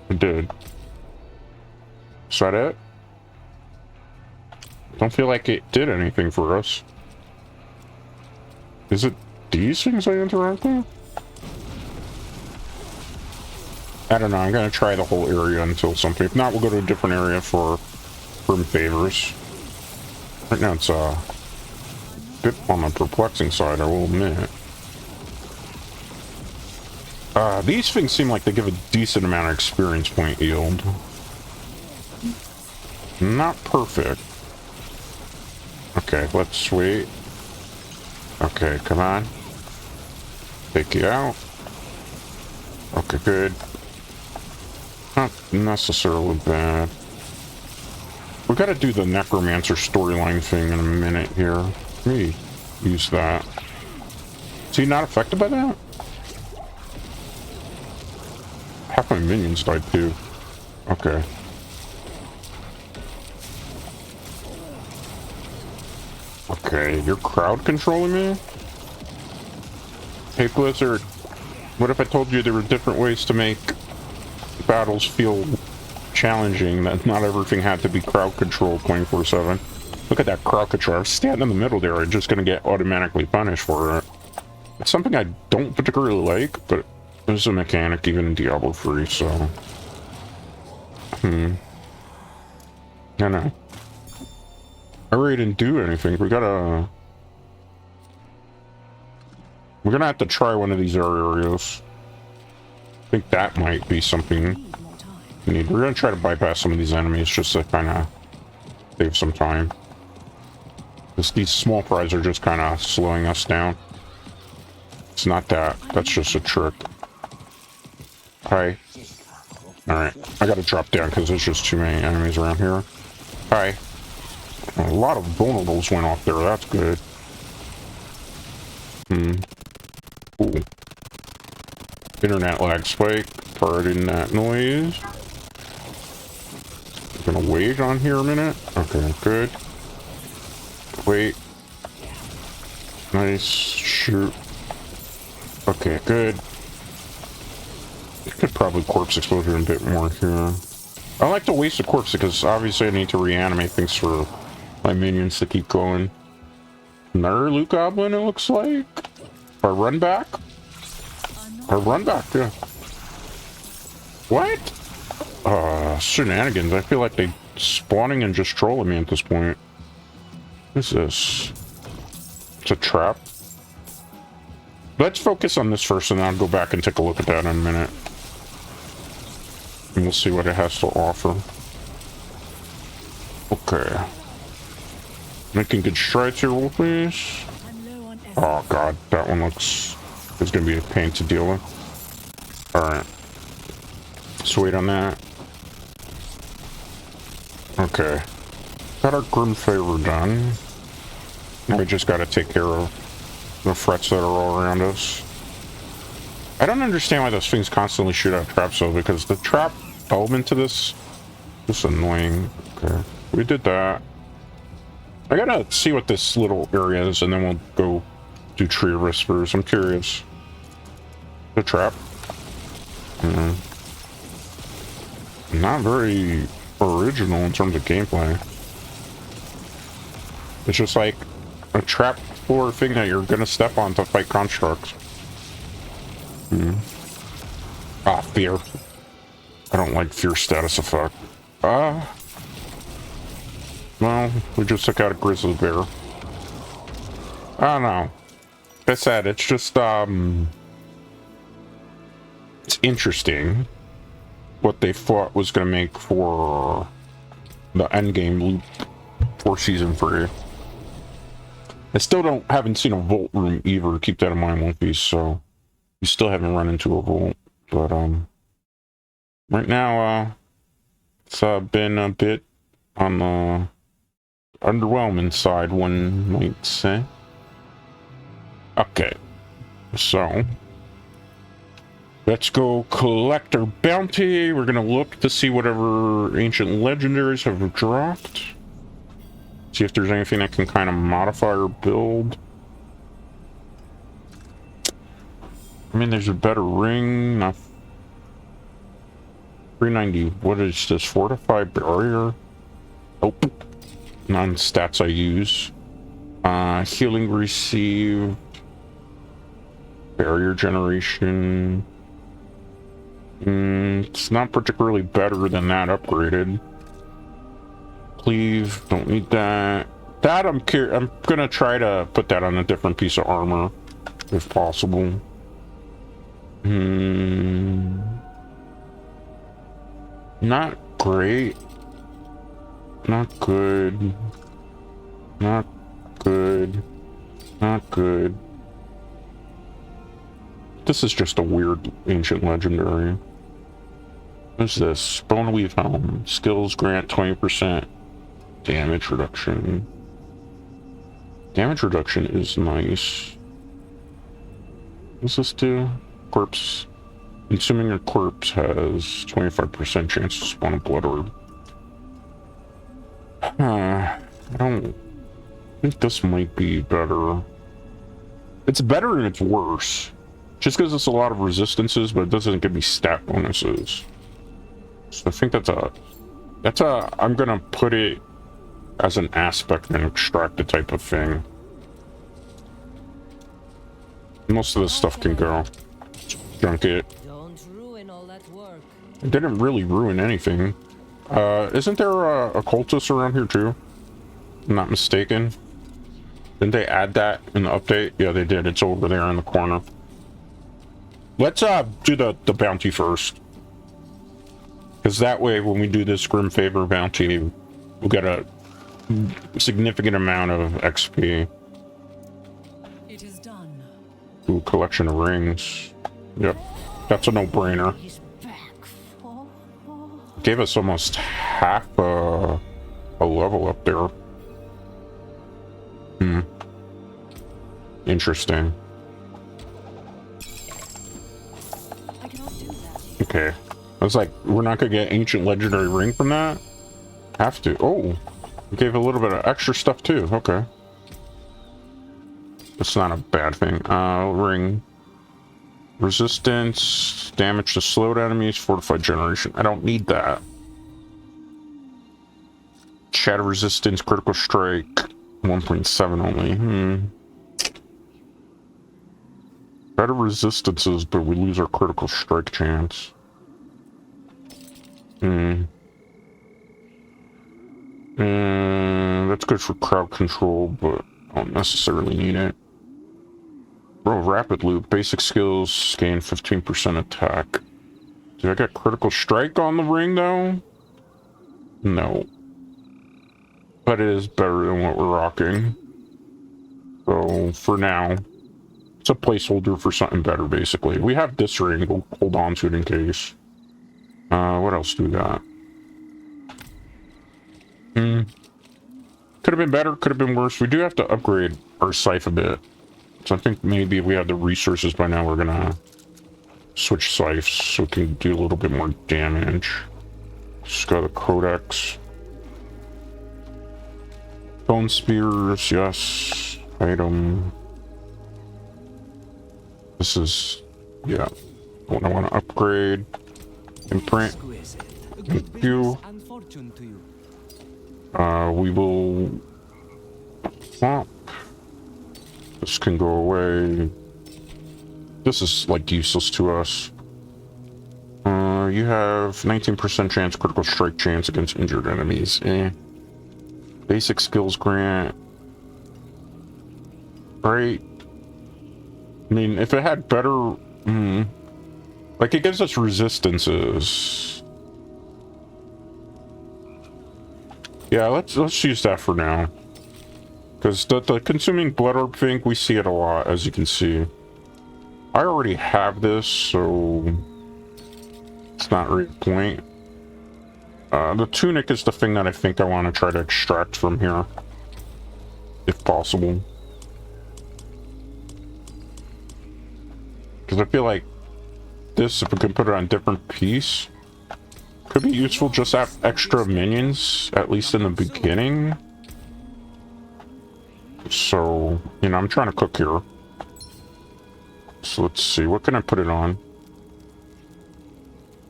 We did. Is that it? Don't feel like it did anything for us. Is it these things I interact with? I don't know. I'm gonna try the whole area until something. If not, we'll go to a different area for firm favors. Right now it's a bit on the perplexing side, I will admit. These things seem like they give a decent amount of experience point yield. Not perfect. Okay, let's wait. Okay, come on. Take you out. Okay, good. Not necessarily bad. We gotta do the necromancer storyline thing in a minute here. Let me use that. Is he not affected by that? Half my minions died too. Okay. Okay, you're crowd controlling me? Hey Blizzard, what if I told you there were different ways to make battles feel challenging, that not everything had to be crowd control 24/7? Look at that crowd control. I'm standing in the middle there, I'm just gonna get automatically punished for it. It's something I don't particularly like, but there's a mechanic even in Diablo 3, so... I know. I really didn't do anything. We're gonna have to try one of these areas. I think that might be something we need. We're gonna try to bypass some of these enemies just to kind of save some time. Because these small fries are just kind of slowing us down. It's not that. That's just a trick. Hi. Alright. I gotta drop down because there's just too many enemies around here. Hi. A lot of vulnerables went off there. That's good. Ooh. Internet lag spike. Pardon that noise. Gonna wait on here a minute. Okay, good. Wait. Nice. Shoot. Okay, good. Could probably corpse exposure a bit more here. I like to waste a corpse because obviously I need to reanimate things for my minions to keep going. Another loot goblin, it looks like. Or run back? Or run back, yeah. What? Shenanigans. I feel like they spawning and just trolling me at this point. What is this? It's a trap. Let's focus on this first and then I'll go back and take a look at that in a minute. And we'll see what it has to offer. Okay. Making good strides here, Wolfies. Oh god, that one looks... it's gonna be a pain to deal with. Alright. Let's wait on that. Okay. Got our Grim Favor done. Now we just gotta take care of the threats that are all around us. I don't understand why those things constantly shoot out traps though, because the trap element to this is annoying. Okay. We did that. I gotta see what this little area is and then we'll go do Tree Whispers. I'm curious. The trap. Not very original in terms of gameplay. It's just like a trap floor thing that you're gonna step on to fight constructs. Ah, fear. I don't like fear status effect. Well, we just took out a grizzly bear. I don't know. Like I said, it's just, it's interesting what they thought was going to make for the endgame loop for Season 3. I still haven't seen a vault room either. Keep that in mind, Wolfies, so you still haven't run into a vault, but, Right now, it's been a bit on the underwhelming side, one might say. Okay, so let's go collect our bounty. We're gonna look to see whatever ancient legendaries have dropped. See if there's anything that can kind of modify or build. I mean, there's a better ring. Not 390. What is this? Fortified barrier? Nope. Non-stats I use. Healing received. Barrier generation. It's not particularly better than that upgraded. Cleave, don't need that. That I'm gonna try to put that on a different piece of armor, if possible. Not great. Not good. Not good. Not good. This is just a weird ancient legendary. What's this? Bone Weave Helm. Skills grant 20% damage reduction. Damage reduction is nice. What's this do? Corpse. Consuming a corpse has 25% chance to spawn a blood orb. I don't think this might be better. It's better and it's worse. Just because it's a lot of resistances, but it doesn't give me stat bonuses. So I think that's a, I'm gonna put it as an aspect and extract the type of thing. Most of this stuff can go. Junk it. Don't ruin all that work. It didn't really ruin anything. Isn't there a cultist around here too? If I'm not mistaken. Didn't they add that in the update? Yeah, they did. It's over there in the corner. Let's do the bounty first. Because that way, when we do this Grim Favor bounty, we'll get a significant amount of XP. It is done. Ooh, collection of rings. Yep, that's a no-brainer. He's back for Gave us almost half a level up there. Interesting. I cannot do that. Okay. I was like, we're not gonna get ancient legendary ring from that? Have to. Oh, we gave a little bit of extra stuff too. Okay. That's not a bad thing. Ring. Resistance, damage to slowed enemies, fortified generation. I don't need that. Shatter resistance, critical strike, 1.7 only. Better resistances, but we lose our critical strike chance. That's good for crowd control, but I don't necessarily need it. Bro, rapid loop. Basic skills gain 15% attack. Do I get critical strike on the ring though? No. But it is better than what we're rocking. So for now, it's a placeholder for something better basically. We have this ring, we'll hold on to it in case. What else do we got? Could have been better, could have been worse. We do have to upgrade our scythe a bit. So I think maybe if we have the resources by now, we're gonna switch scythes so we can do a little bit more damage. Just got a codex. Bone spears, yes. Item. This is, yeah. What I want to upgrade. Imprint. Thank you. We will swap. This can go away. This is like useless to us. You have 19% chance critical strike chance against injured enemies. Basic skills grant. Right. I mean, if it had better, like it gives us resistances. Yeah, let's use that for now. Because the consuming blood orb thing, we see it a lot, as you can see. I already have this, so It's not really the point. The tunic is the thing that I think I want to try to extract from here. If possible. Because I feel like this, if we can put it on a different piece, could be useful just to have extra minions, at least in the beginning. So, you know, I'm trying to cook here. So let's see, what can I put it on?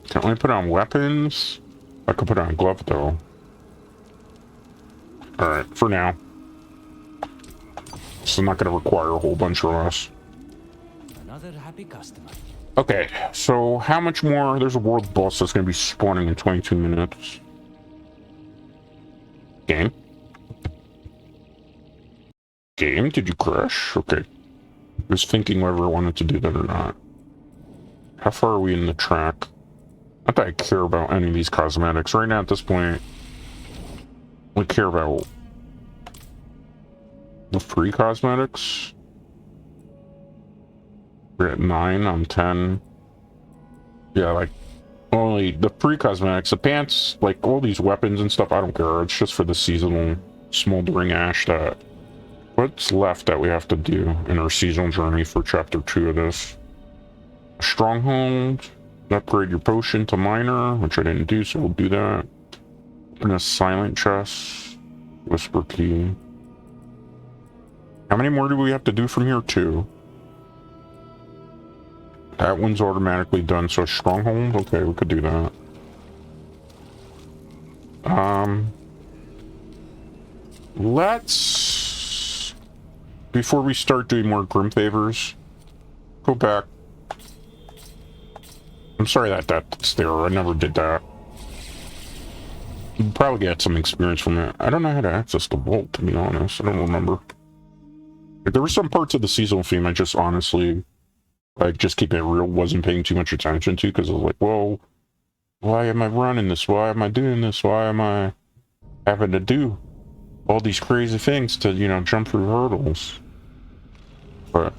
Can I only put it on weapons? I could put it on glove though. Alright, for now. This is not going to require a whole bunch of us. Another happy customer. Okay, so how much more? There's a world boss that's going to be spawning in 22 minutes. Game? Game? Did you crash? Okay. I was thinking whether I wanted to do that or not. How far are we in the track? Not that I care about any of these cosmetics. Right now, at this point, we care about the free cosmetics. We're at 9 on 10. Yeah, like, only the free cosmetics. The pants, like, all these weapons and stuff, I don't care. It's just for the seasonal smoldering ash that... What's left that we have to do in our seasonal journey for chapter 2 of this? Stronghold. Upgrade your potion to minor, which I didn't do, so we'll do that. Open a silent chest. Whisper key. How many more do we have to do from here? 2. That one's automatically done, so stronghold? Okay, we could do that. Let's... Before we start doing more Grim Favors, go back. I'm sorry that that's there. I never did that. You'd probably get some experience from it. I don't know how to access the vault, to be honest. I don't remember. Like, there were some parts of the seasonal theme I just honestly, like, just keeping it real, wasn't paying too much attention to, because I was like, whoa, why am I running this? Why am I doing this? Why am I having to do all these crazy things to, you know, jump through hurdles? But,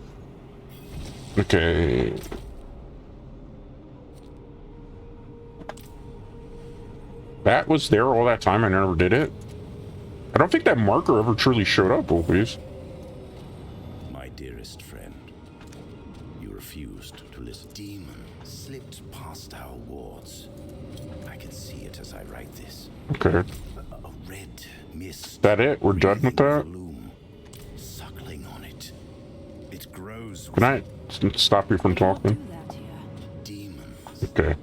okay. That was there all that time, I never did it. I don't think that marker ever truly showed up, Wolfies. My dearest friend, you refused to listen. Demon slipped past our wards. I can see it as I write this. Okay. A red mist. That it? We're done with that? Bloom, suckling on it. It grows. Can I stop you from Do talking? that here. Demons. Okay.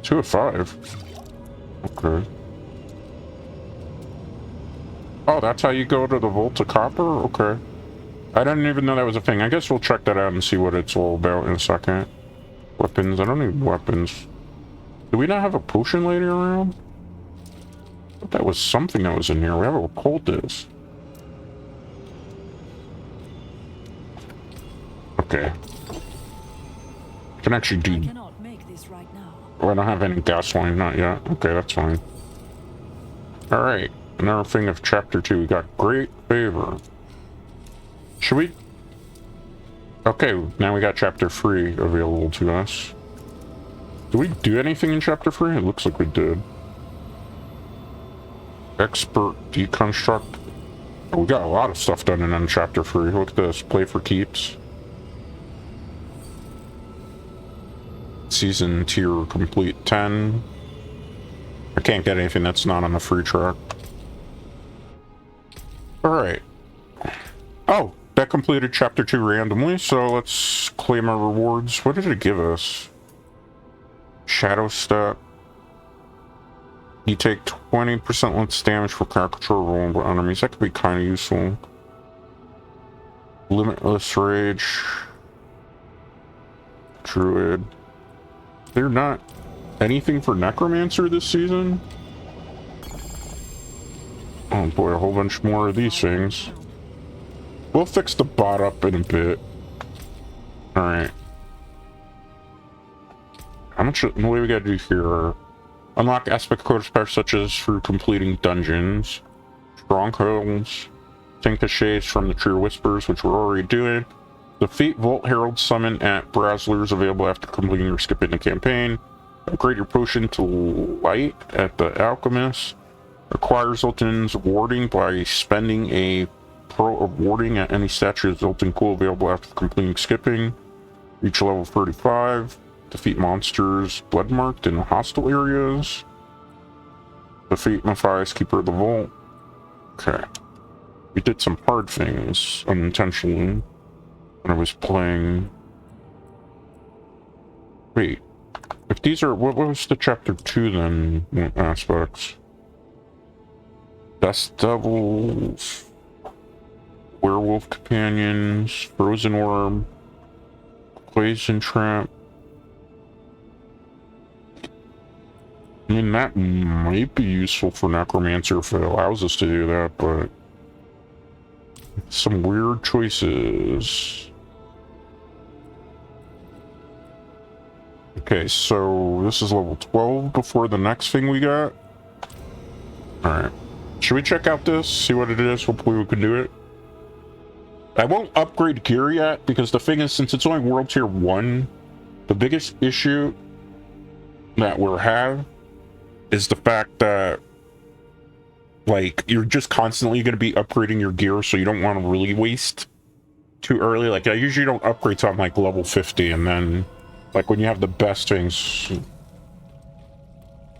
2 of 5. Okay. Oh, that's how you go to the Vault of Copper? Okay. I didn't even know that was a thing. I guess we'll check that out and see what it's all about in a second. Weapons. I don't need weapons. Do we not have a potion lady around? I thought that was something that was in here. We have a occultist. Okay. I can actually I do... cannot make this right now. Oh, I don't have any gas line, not yet. Okay, that's fine. Alright, another thing of chapter 2. We got great favor. Should we... Okay, now we got chapter 3 available to us. Did we do anything in chapter 3? It looks like we did. Expert deconstruct. Oh, we got a lot of stuff done in chapter 3. Look at this. Play for keeps. Season tier complete 10. I can't get anything that's not on the free track. Alright. Oh, that completed chapter 2 randomly, so let's claim our rewards. What did it give us? Shadow step. You take 20% less damage for caricature roll by enemies. That could be kind of useful. Limitless rage. Druid. They're not anything for Necromancer this season? Oh boy, a whole bunch more of these things. We'll fix the bot up in a bit. Alright. How much what do we gotta do here? Unlock aspect codes powers such as through completing dungeons. Strongholds. Take the shades from the True Whispers, which we're already doing. Defeat Vault Herald summon at Brazzlers available after completing or skipping the campaign. Upgrade your potion to light at the alchemist. Acquire Zoltan's warding by spending a pearl of warding at any statue of Zoltan cool available after completing skipping. Reach level 35. Defeat monsters blood marked in hostile areas. Defeat Matthias, Keeper of the Vault. Okay. We did some hard things unintentionally when I was playing. Wait. If these are... What was the chapter 2 then? Aspects. Dust Devils. Werewolf Companions. Frozen Orb. Poison Trap. I mean, that might be useful for Necromancer if it allows us to do that, but... Some weird choices. Okay, so this is level 12 before the next thing we got. Alright. Should we check out this? See what it is? Hopefully we can do it. I won't upgrade gear yet, because the thing is, since it's only World Tier 1, the biggest issue that we'll have is the fact that, like, you're just constantly going to be upgrading your gear, so you don't want to really waste too early. Like, I usually don't upgrade till I'm, like, level 50, and then, like, when you have the best things...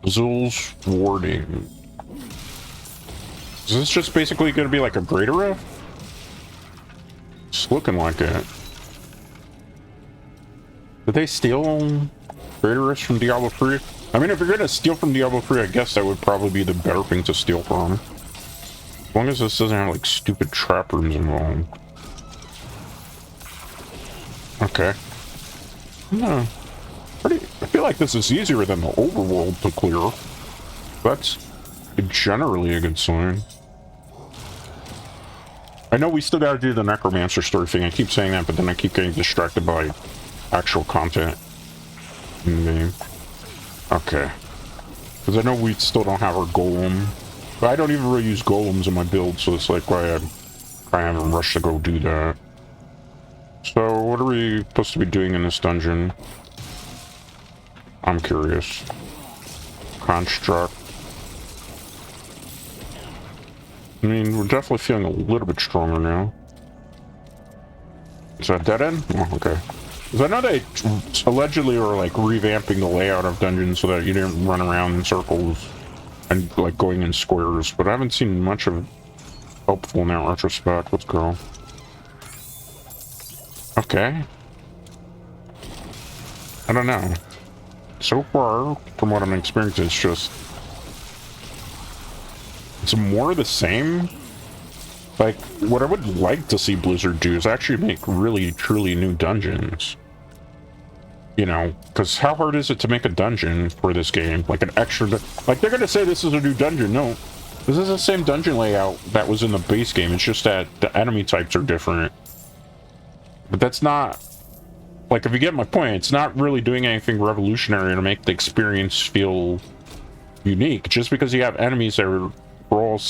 Zul's Warding. Is this just basically going to be, like, a Greater Rift? It's looking like it. Did they steal Greater Rifts from Diablo 3? I mean, if you're gonna steal from Diablo 3, I guess that would probably be the better thing to steal from. As long as this doesn't have, like, stupid trap rooms involved. Okay. No. I feel like this is easier than the overworld to clear. That's generally a good sign. I know we still gotta do the Necromancer story thing. I keep saying that, but then I keep getting distracted by actual content in the game. Okay. Because I know we still don't have our golem. But I don't even really use golems in my build, so it's like why I haven't rushed to go do that. So, what are we supposed to be doing in this dungeon? I'm curious. Construct. I mean, we're definitely feeling a little bit stronger now. Is that dead end? Oh, okay. Because I know they allegedly are, like, revamping the layout of dungeons so that you didn't run around in circles and, like, going in squares, but I haven't seen much of helpful in that retrospect. Let's go. Okay. I don't know. So far, from what I'm experiencing, it's just... It's more the same. Like, what I would like to see Blizzard do is actually make really, truly new dungeons. You know, because how hard is it to make a dungeon for this game? Like an extra... Like, they're gonna say this is a new dungeon. No. This is the same dungeon layout that was in the base game. It's just that the enemy types are different. But that's not... Like, if you get my point, it's not really doing anything revolutionary to make the experience feel unique. Just because you have enemies that are, for all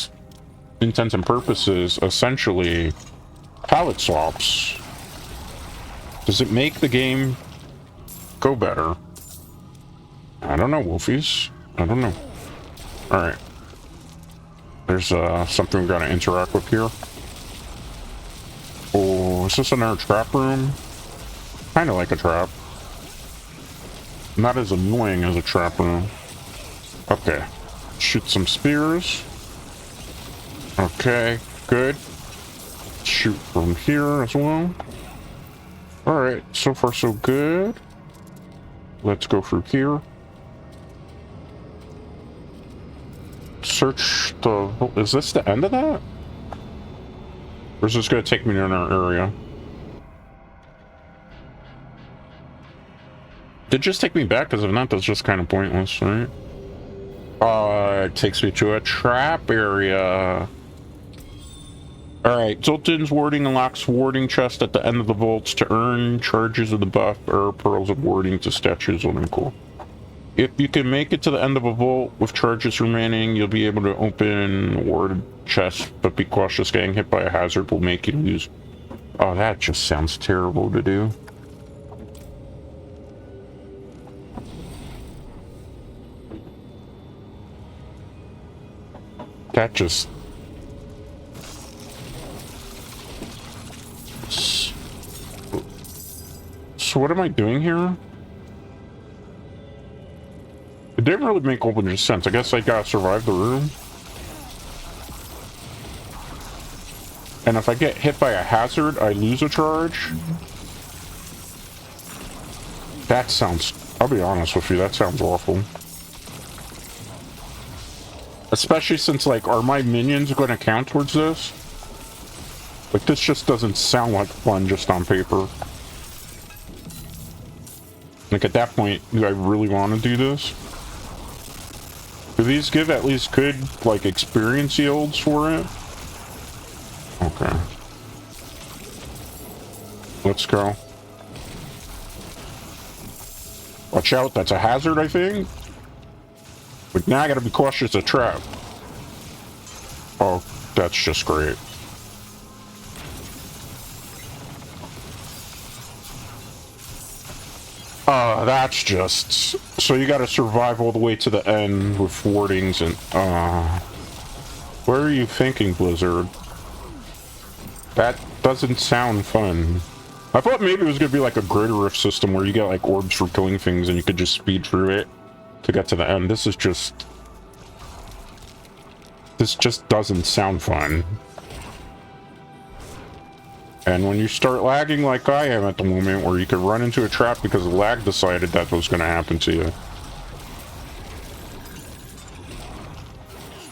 intents and purposes, essentially palette swaps, does it make the game go better? I don't know, Wolfies. I don't know. Alright. There's something we're gonna interact with here. Oh, is this another trap room? Kinda like a trap. Not as annoying as a trap room. Okay. Shoot some spears. Okay, good. Shoot from here as well. Alright, so far so good. Let's go through here. Search the... Is this the end of that? Or is this going to take me to another area? Did it just take me back? Because if not, that's just kind of pointless, right? It takes me to a trap area. Alright, Zoltan's warding unlocks warding chest at the end of the vaults to earn charges of the buff or pearls of warding to statues. Cool. If you can make it to the end of a vault with charges remaining, you'll be able to open warded chests, but be cautious, getting hit by a hazard will make you lose. Oh, that just sounds terrible to do. That just... So what am I doing here? It didn't really make a whole bunch of sense. I guess I gotta survive the room. And if I get hit by a hazard, I lose a charge. That sounds... I'll be honest with you, that sounds awful. Especially since, like, are my minions going to count towards this? Like, this just doesn't sound like fun just on paper. Like, at that point, do I really want to do this? Do these give at least good, like, experience yields for it? Okay. Let's go. Watch out, that's a hazard, I think? But now I gotta be cautious of trap. Oh, that's just great. That's just... So you gotta survive all the way to the end with wardings and... What are you thinking, Blizzard? That doesn't sound fun. I thought maybe it was gonna be like a greater rift system where you get like orbs for killing things and you could just speed through it to get to the end. This is just... This just doesn't sound fun. And when you start lagging like I am at the moment, where you could run into a trap because the lag decided that was going to happen to you.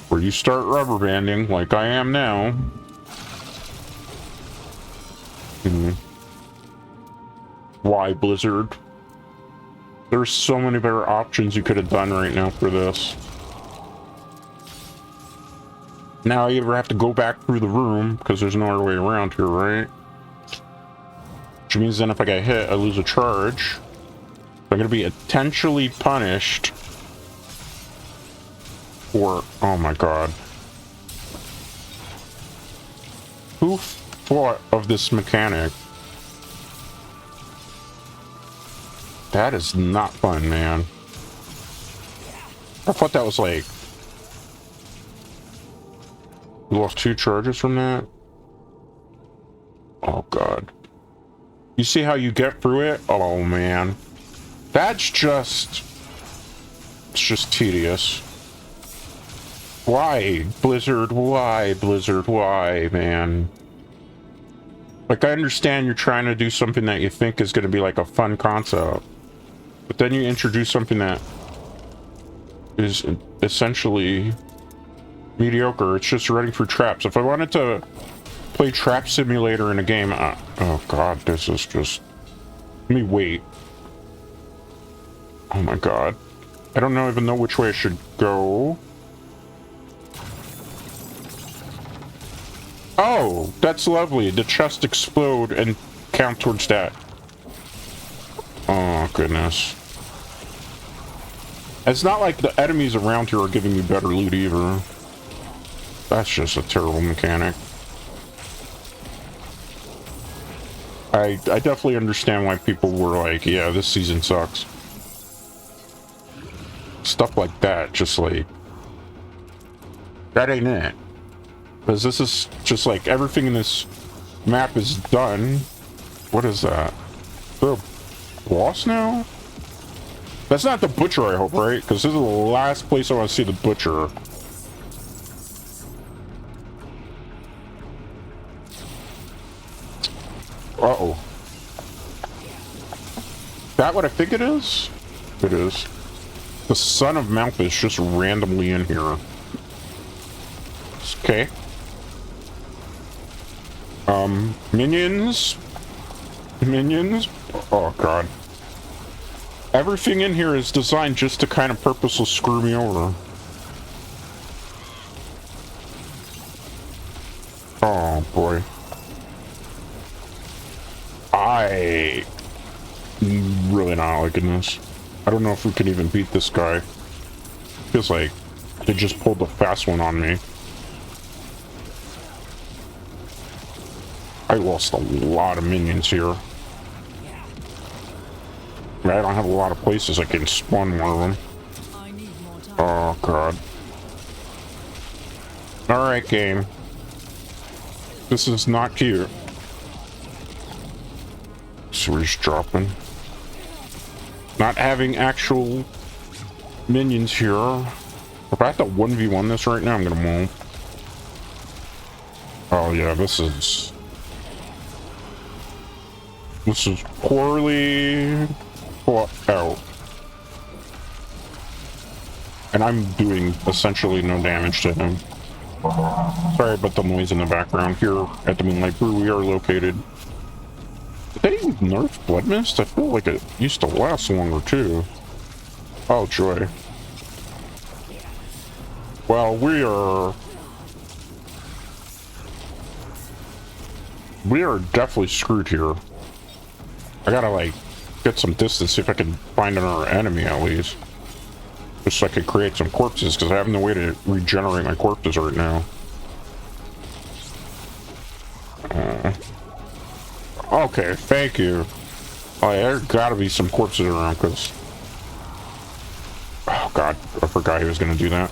Where you start rubber banding like I am now. Why, Blizzard? There's so many better options you could have done right now for this. Now you ever have to go back through the room because there's no other way around here, right? Which means then if I get hit, I lose a charge. I'm gonna be potentially punished for... Oh my god. Who thought of this mechanic? That is not fun, man. I thought that was like... You lost 2 charges from that? Oh god. You see how you get through it? Oh man. That's just... It's just tedious. Why, Blizzard? Why, Blizzard? Why, man? Like, I understand you're trying to do something that you think is going to be like a fun concept. But then you introduce something that is essentially mediocre. It's just running through traps. If I wanted to play Trap Simulator in a game... oh god, this is just... Let me wait. Oh my god. I don't even know which way I should go. Oh, that's lovely. The chest explode and count towards that. Oh, goodness. It's not like the enemies around here are giving you better loot either. That's just a terrible mechanic. I definitely understand why people were like, yeah, this season sucks. Stuff like that, just like... That ain't it. Because this is just like, everything in this map is done. What is that? The boss now? That's not the butcher, I hope, right? Because this is the last place I want to see the butcher. Uh-oh. That what I think it is? It is. The son of Malthus just randomly in here. Okay. Minions? Minions? Oh, God. Everything in here is designed just to kind of purposely screw me over. Oh, boy. I... really not liking this. I don't know if we can even beat this guy. Feels like they just pulled the fast one on me. I lost a lot of minions here. I don't have a lot of places I can spawn more of them. Oh god. Alright, game. This is not cute. So we're just dropping. Not having actual minions here. If I have to 1v1 this right now, I'm gonna moan. Oh yeah, this is poorly thought out. And I'm doing essentially no damage to him. Sorry about the noise in the background. Here at the Moonlight Brew, we are located. Did they nerf Blood Mist? I feel like it used to last longer too. Oh joy. Well, we are definitely screwed here. I gotta like get some distance, see if I can find another enemy at least. Just so I could create some corpses, because I have no way to regenerate my corpses right now. Okay, thank you. Oh, yeah, there gotta be some corpses around, because... Oh god, I forgot he was gonna do that.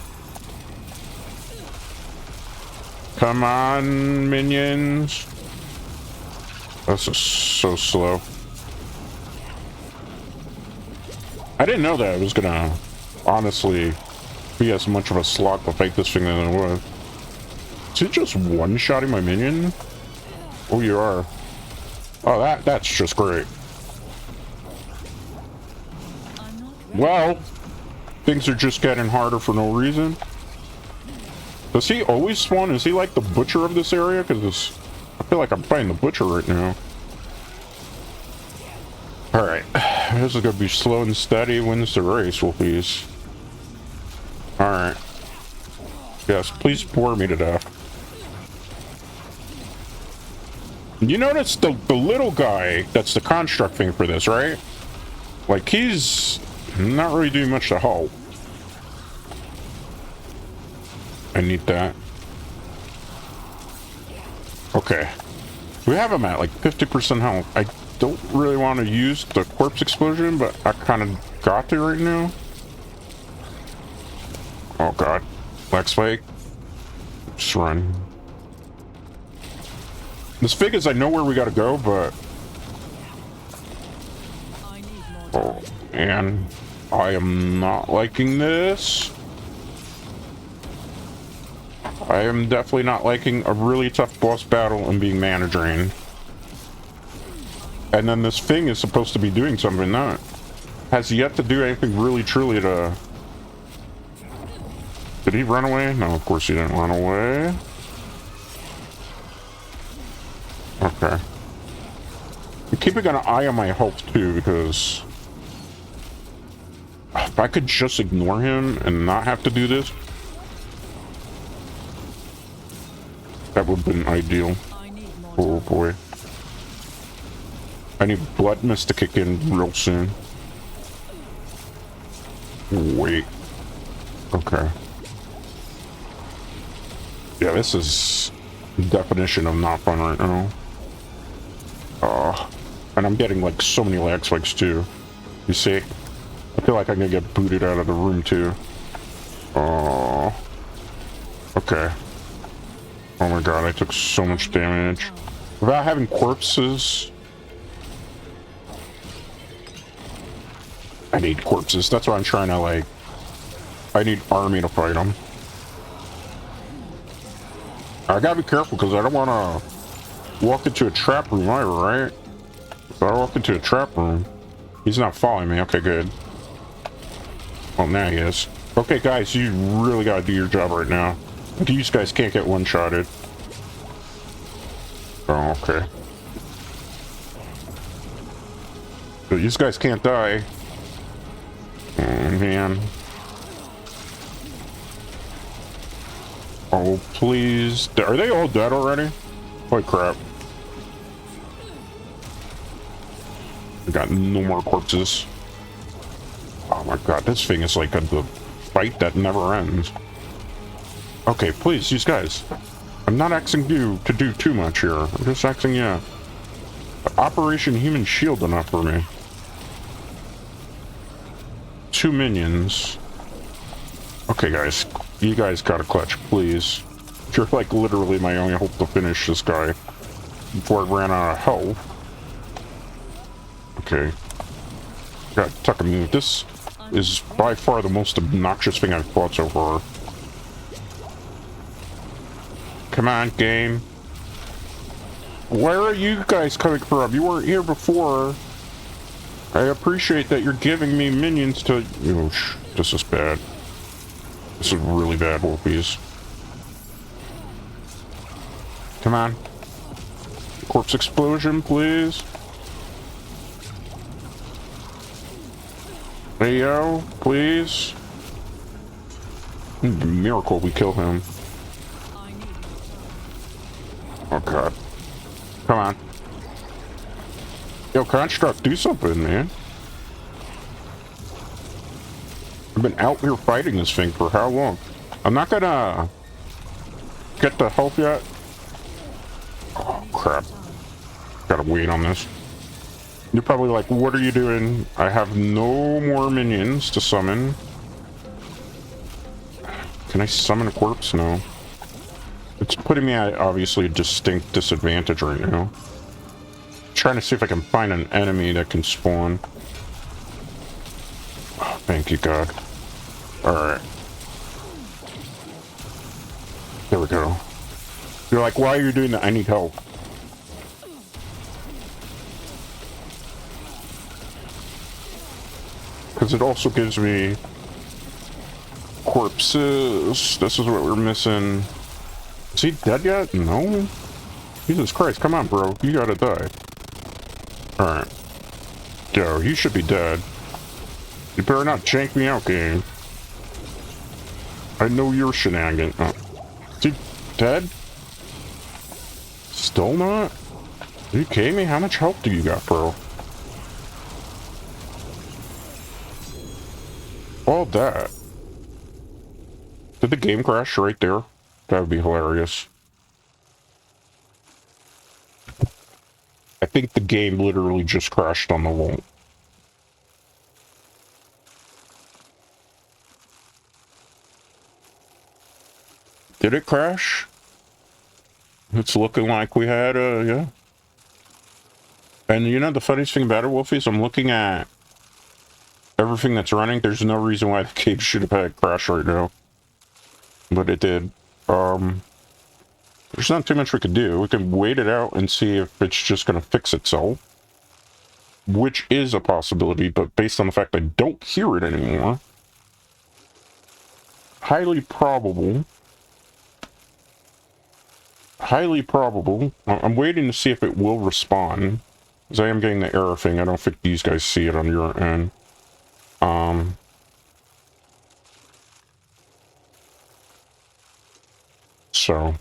Come on, minions. This is so slow. I didn't know that it was gonna honestly be as much of a slog to fight this thing than it was. Is he just one-shotting my minion? Oh, you are. Oh, that's just great. Well, things are just getting harder for no reason. Does he always spawn? Is he like the butcher of this area? Because I feel like I'm fighting the butcher right now. Alright. This is going to be slow and steady. Wins the race, Wolfies. Alright. Yes, please bore me to death. You notice the little guy that's the construct thing for this, right? Like, he's not really doing much to help. I need that. Okay. We have him at like 50% health. I don't really want to use the corpse explosion, but I kind of got to right now. Oh god. Black Spike. Just run. This fig is I know where we gotta go, but... Oh, man. I am not liking this. I am definitely not liking a really tough boss battle and being mana drained. And then this thing is supposed to be doing something that has yet to do anything really truly to... Did he run away? No, of course he didn't run away. Okay. I'm keeping an eye on my health too, because if I could just ignore him and not have to do this, that would have been ideal. Oh boy. I need Blood Mist to kick in real soon. Wait. Okay. Yeah, this is the definition of not fun right now. And I'm getting like so many lag spikes too. You see? I feel like I'm gonna get booted out of the room too. Okay. Oh my god, I took so much damage. Without having corpses... I need corpses. That's why I'm trying to like... I need army to fight them. I gotta be careful because I don't want to walk into a trap room either, right? If I walk into a trap room, he's not following me. Okay, good. Well, now he is. Okay, guys, you really gotta do your job right now. These guys can't get one-shotted. Oh, okay. So these guys can't die. Oh, man. Oh, please. Are they all dead already? Holy crap. We got no more corpses. Oh my god, this thing is like the fight that never ends. Okay, please, these guys. I'm not asking you to do too much here. I'm just asking you. Operation Human Shield enough for me. 2 minions. Okay, guys. You guys gotta clutch, please. You're like literally my only hope to finish this guy before I ran out of health. Okay. God, Tuckamute, this is by far the most obnoxious thing I've fought so far. Come on, game. Where are you guys coming from? You weren't here before. I appreciate that you're giving me minions to... Oh, this is bad. This is really bad, Wolfies. Come on. Corpse explosion, please. Hey, yo, please. Miracle we kill him. Oh, God. Come on. Yo, Construct, do something, man. I've been out here fighting this thing for how long? I'm not gonna get the health yet. Oh, crap. Gotta wait on this. You're probably like, what are you doing? I have no more minions to summon. Can I summon a corpse? No. It's putting me at obviously a distinct disadvantage right now. Trying to see if I can find an enemy that can spawn. Oh, thank you, God. Alright. There we go. You're like, why are you doing that? I need help. Because it also gives me corpses. This is what we're missing. Is he dead yet? No. Jesus Christ, come on, bro. You gotta die. Alright. Yo, you should be dead. You better not jank me out, game. I know you're shenanigan. Oh. Is he dead? Still not? Are you kidding me? How much health do you got, bro? All that. Did the game crash right there? That would be hilarious. I think the game literally just crashed on the wall. Did it crash? It's looking like we had yeah. And you know the funniest thing about it, Wolfie, is I'm looking at everything that's running. There's no reason why the game should have had a crash right now. But it did. There's not too much we could do. We can wait it out and see if it's just going to fix itself. Which is a possibility, but based on the fact I don't hear it anymore. Highly probable. Highly probable. I'm waiting to see if it will respawn. Because I am getting the error thing. I don't think these guys see it on your end. So.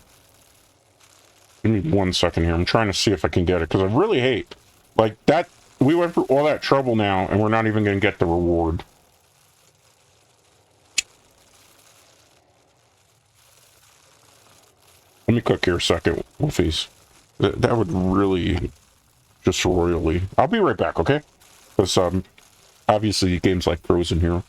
Give me 1 second here. I'm trying to see if I can get it. Because I really hate. Like, that. We went through all that trouble now, and we're not even going to get the reward. Let me cook here a second, Wolfies. That would really just royally. I'll be right back, okay? Because obviously games like frozen here.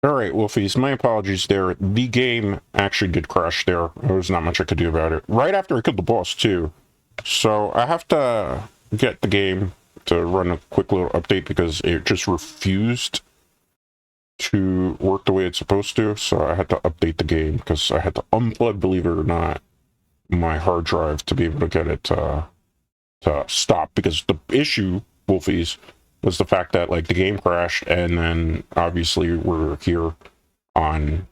Alright, Wolfies, my apologies there. The game actually did crash there. There was not much I could do about it. Right after I killed the boss, too. So I have to get the game to run a quick little update because it just refused to work the way it's supposed to. So I had to update the game because I had to unplug, believe it or not, my hard drive to be able to get it to stop. Because the issue, Wolfies, was the fact that like the game crashed, and then obviously we're here on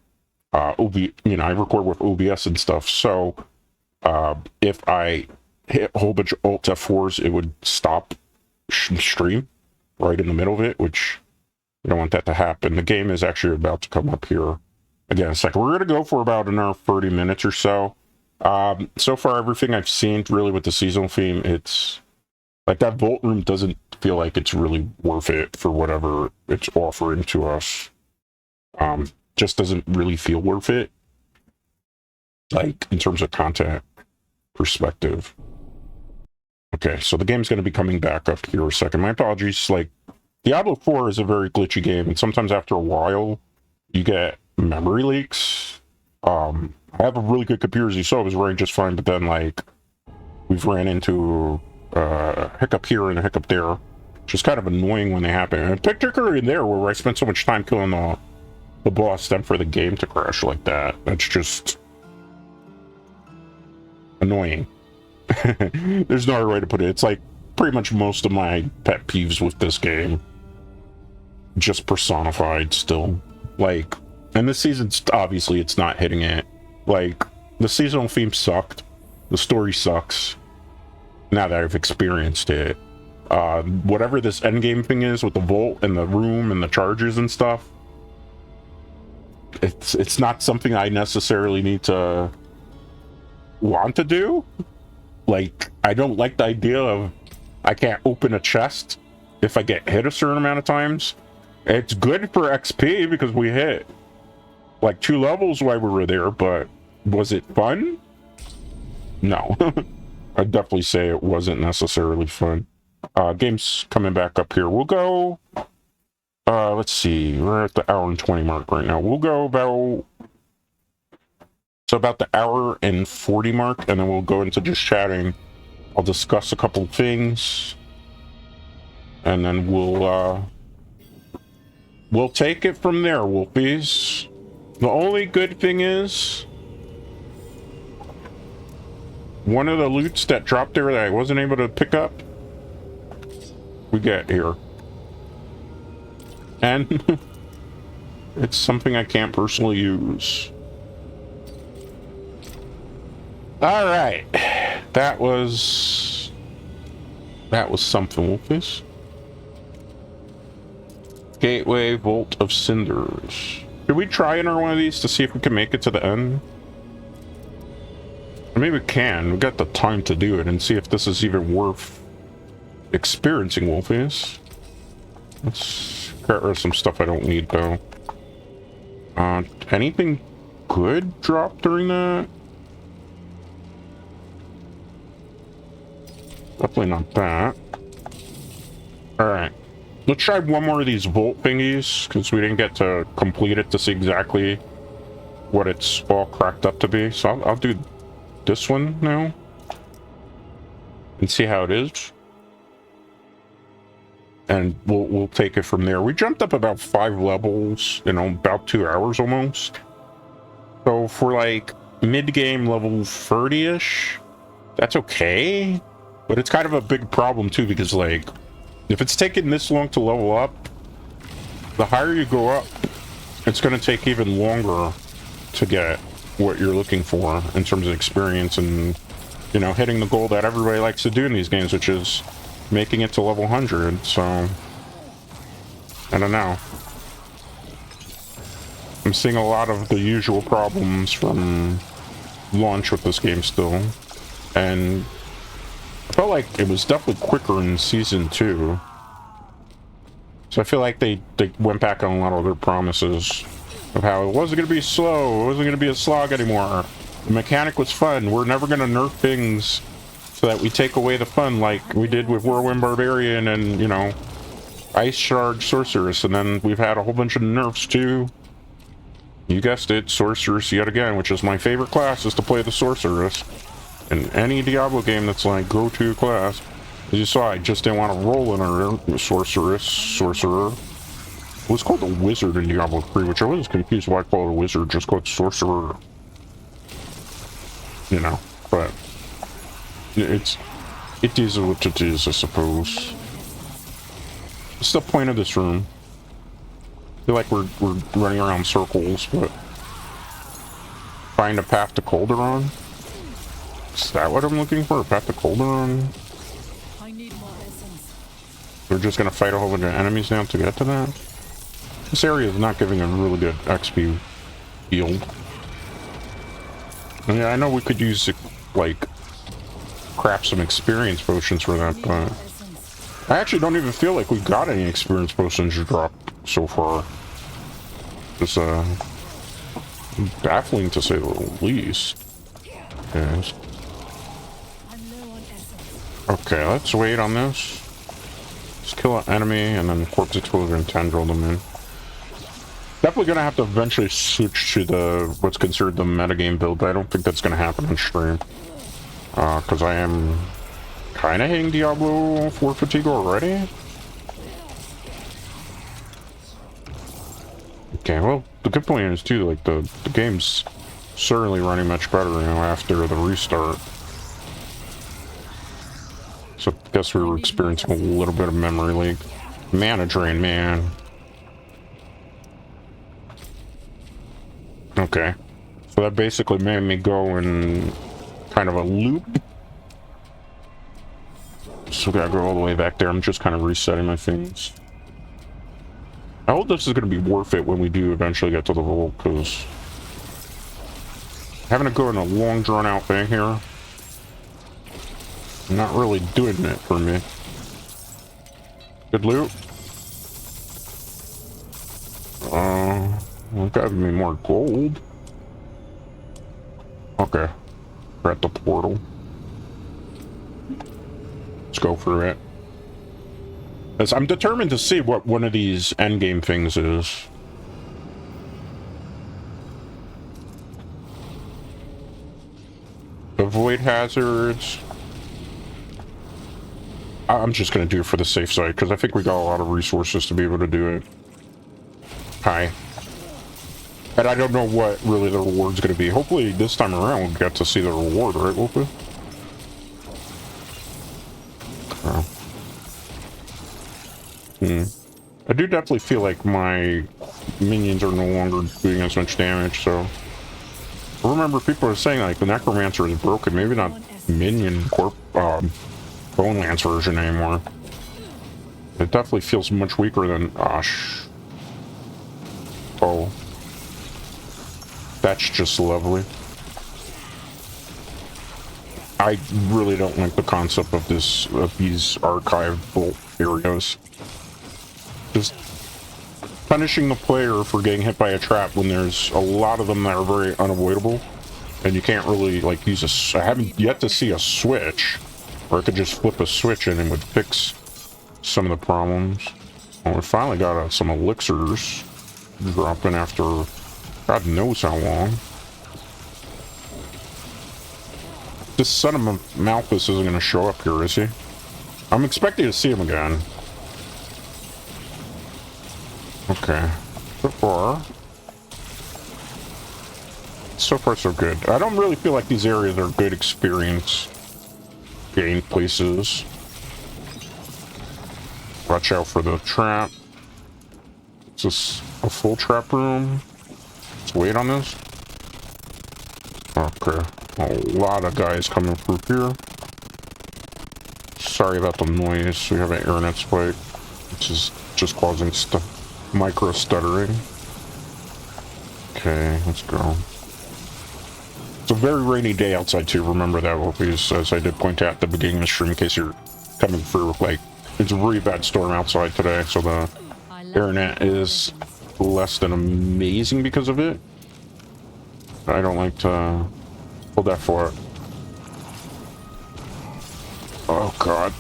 I record with OBS and stuff, so if I hit a whole bunch of Alt F4s, it would stop stream right in the middle of it, which you don't want that to happen. The game is actually about to come up here again in a second. We're going to go for about another 30 minutes or so. So far, everything I've seen really with the seasonal theme, it's like that vault room doesn't feel like it's really worth it for whatever it's offering to us. Just doesn't really feel worth it, like in terms of content perspective. Okay, so the game's going to be coming back up here a second. My apologies. Like, Diablo 4 is a very glitchy game, and sometimes after a while, you get memory leaks. I have a really good computer, as you saw, it was running just fine, but then, like, we've ran into a hiccup here and a hiccup there, which is kind of annoying when they happen. And particularly in there, where I spent so much time killing the boss, then for the game to crash like that. That's just annoying. There's no other way to put it. It's like pretty much most of my pet peeves with this game just personified still. Like, and this season, obviously it's not hitting it. Like, the seasonal theme sucked. The story sucks. Now that I've experienced it. Whatever this endgame thing is with the vault and the room and the charges and stuff, it's not something I necessarily need to want to do. Like, I don't like the idea of I can't open a chest if I get hit a certain amount of times. It's good for XP because we hit like 2 levels while we were there, but was it fun? No. I'd definitely say it wasn't necessarily fun. Game's coming back up here. We'll go, let's see, we're at the hour and 20 mark right now. We'll go about the hour and 40 mark, and then we'll go into just chatting. I'll discuss a couple things, and then we'll take it from there, Wolfies. The only good thing is, one of the loots that dropped there that I wasn't able to pick up, we get here. And it's something I can't personally use. Alright. That was something, Wolfies. Gateway Vault of Cinders. Should we try enter one of these to see if we can make it to the end? Or maybe we can. We got the time to do it and see if this is even worth experiencing, Wolfies. Let's get rid of some stuff I don't need, though. Anything good drop during that? Definitely not that. Alright. Let's try one more of these vault thingies, because we didn't get to complete it to see exactly what it's all cracked up to be. So I'll do this one now. And see how it is. And we'll take it from there. We jumped up about 5 levels in about 2 hours almost. So for like mid-game level 30-ish, that's okay. But it's kind of a big problem too, because like, if it's taking this long to level up, the higher you go up, it's going to take even longer to get what you're looking for in terms of experience and, you know, hitting the goal that everybody likes to do in these games, which is making it to level 100. So I don't know. I'm seeing a lot of the usual problems from launch with this game still, and I felt like it was definitely quicker in season 2. So I feel like they went back on a lot of their promises of how it wasn't going to be slow, it wasn't going to be a slog anymore. The mechanic was fun. We're never going to nerf things so that we take away the fun like we did with Whirlwind Barbarian and, you know, Ice Shard Sorceress. And then we've had a whole bunch of nerfs too. You guessed it, Sorceress yet again, which is my favorite class, is to play the Sorceress. In any Diablo game that's like go-to class. As you saw, I just didn't want to roll in a Sorcerer. It was called the Wizard in Diablo 3, which I was confused why I call it a Wizard, just called Sorcerer. You know, but it is what it is, I suppose. What's the point of this room? I feel like we're running around circles, but find a path to Calderon? Is that what I'm looking for? A path to Calderon? I need more essence. We're just gonna fight a whole bunch of enemies now to get to that? This area is not giving a really good XP yield. Yeah, I know we could use, like, craft some experience potions for that, but I actually don't even feel like we got any experience potions to drop so far. It's, baffling to say the least. Yes. Okay, let's wait on this. Let's kill an enemy and then corpse explosion and tendril them in. Definitely gonna have to eventually switch to the what's considered the metagame build, but I don't think that's gonna happen on stream. Because I am kind of hitting Diablo 4 fatigue already. Okay, well, the good point is too, like the game's certainly running much better, you know, after the restart. So I guess we were experiencing a little bit of memory leak. Mana drain, man. Okay. So that basically made me go in kind of a loop. So we gotta go all the way back there. I'm just kind of resetting my things. I hope this is gonna be worth it when we do eventually get to the vault, because having to go in a long drawn out thing here, not really doing it for me. Good loot. Gotta be more gold. Okay. We're at the portal. Let's go through it. As I'm determined to see what one of these endgame things is. Avoid hazards. I'm just gonna do it for the safe side, because I think we got a lot of resources to be able to do it. Hi. And I don't know what really the reward's gonna be. Hopefully this time around we'll get to see the reward, right, Wolfie? I do definitely feel like my minions are no longer doing as much damage, so... I remember people are saying, like, the Necromancer is broken. Maybe not Minion Bone Lance version anymore. It definitely feels much weaker than... Oh. That's just lovely. I really don't like the concept of these archive bolt areas. Just punishing the player for getting hit by a trap when there's a lot of them that are very unavoidable, and you can't really like use I haven't yet to see a switch where I could just flip a switch and it would fix some of the problems. Well, we finally got some elixirs dropping after God knows how long. This son of a Malthus isn't going to show up here, is he? I'm expecting to see him again. Okay. So far so good. I don't really feel like these areas are good experience gain places. Watch out for the trap. Is this a full trap room? Let's wait on this. Okay. A lot of guys coming through here. Sorry about the noise. We have an internet spike, which is just causing micro stuttering. Okay, let's go. It's a very rainy day outside too. Remember that, Wolfies, as I did point out at the beginning of the stream, in case you're coming through. Like, it's a really bad storm outside today, so the internet is less than amazing because of it. I don't like to hold that for it. Oh god.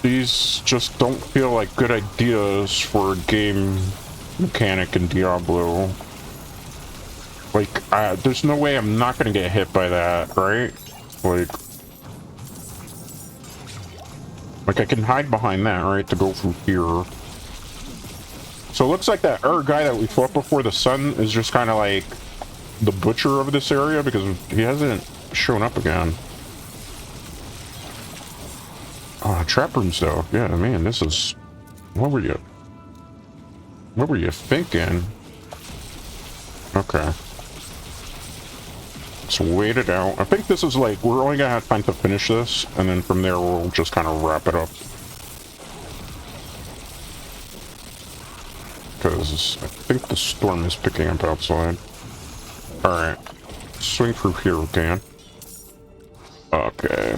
These just don't feel like good ideas for a game mechanic in Diablo. Like, there's no way I'm not gonna get hit by that, right? Like I can hide behind that, right, to go through here. So it looks like that guy that we fought before the sun is just kind of like the butcher of this area because he hasn't shown up again. Trap rooms though. Yeah, man, this is... What were you thinking? Okay. Let's wait it out. I think this is like, we're only gonna have time to finish this, and then from there we'll just kind of wrap it up. Because I think the storm is picking up outside. Alright. Swing through here, Dan. Okay.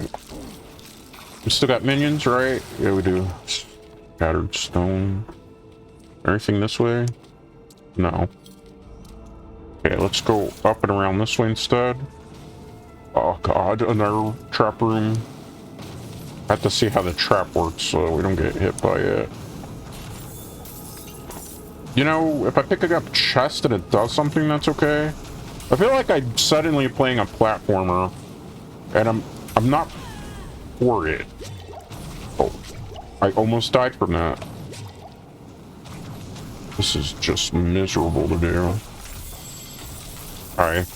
We still got minions, right? Yeah, we do. Scattered stone. Anything this way? No. Okay, let's go up and around this way instead. Oh god, another trap room. I have to see how the trap works so we don't get hit by it. You know, if I pick up a chest and it does something, that's okay. I feel like I'm suddenly playing a platformer, and I'm not for it. Oh, I almost died from that. This is just miserable to do. Alright.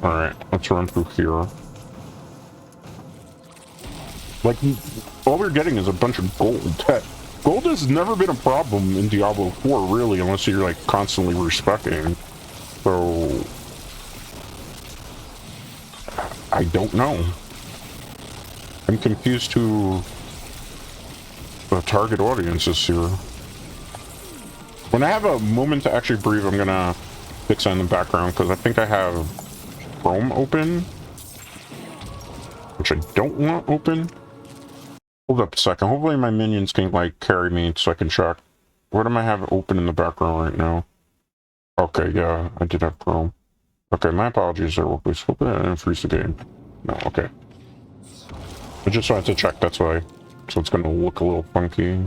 Alright, let's run through here. Like, all we're getting is a bunch of gold. Gold has never been a problem in Diablo 4, really, unless you're, like, constantly respecting. So... I don't know. I'm confused who the target audience is here. When I have a moment to actually breathe, I'm gonna fix that in the background, because I think I have Chrome open, which I don't want open. Hold up a second. Hopefully my minions can, like, carry me so I can check. What am I have open in the background right now? Okay, yeah, I did have Chrome. Okay, my apologies there. Please flip it and freeze the game. No, okay. I just wanted to check, that's why. So it's gonna look a little funky.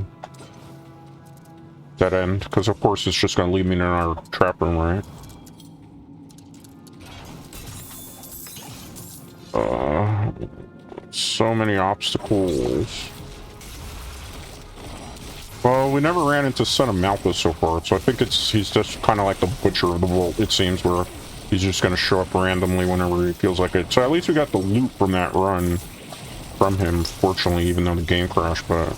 Dead end, because of course it's just gonna leave me in our trap room, right? So many obstacles. Well, we never ran into Son of Malthus so far, so I think he's just kind of like the butcher of the vault, it seems, where he's just gonna show up randomly whenever he feels like it. So at least we got the loot from that run from him, fortunately, even though the game crashed, but...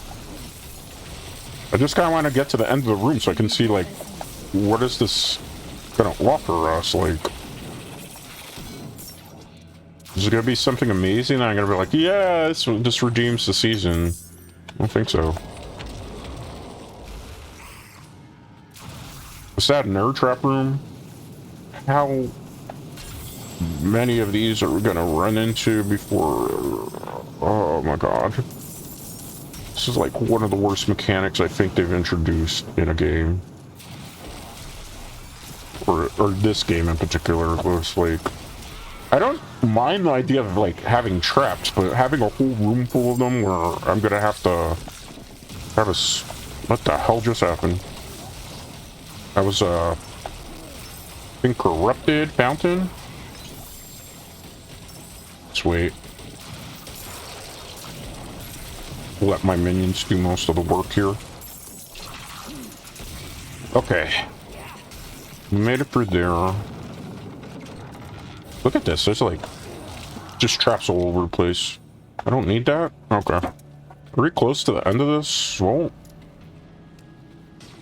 I just kind of want to get to the end of the room so I can see, like, what is this gonna offer us, like... Is it gonna be something amazing? I'm gonna be like, yeah, this redeems the season. I don't think so. Is that a nerd trap room? How many of these are we gonna run into before... Oh my god. This is like one of the worst mechanics I think they've introduced in a game. Or this game in particular. It was like... I don't mind the idea of like having traps, but having a whole room full of them where I'm gonna have to have a... What the hell just happened? That was a... corrupted fountain? Let's wait. Let my minions do most of the work here. Okay. Made it through there. Look at this, there's like just traps all over the place. I don't need that? Okay. Are we close to the end of this? Well,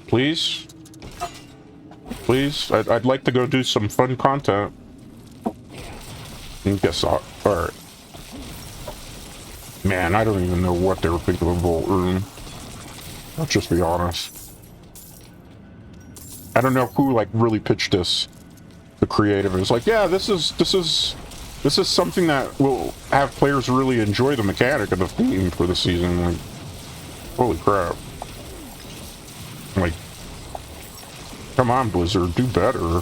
please? Please? I'd like to go do some fun content. I guess not. Alright. Man, I don't even know what they were thinking of the vault room. Let's just be honest. I don't know who like really pitched this. The creative is like, yeah, this is something that will have players really enjoy the mechanic of the theme for the season. Like, Holy crap. Like, come on, Blizzard, do better.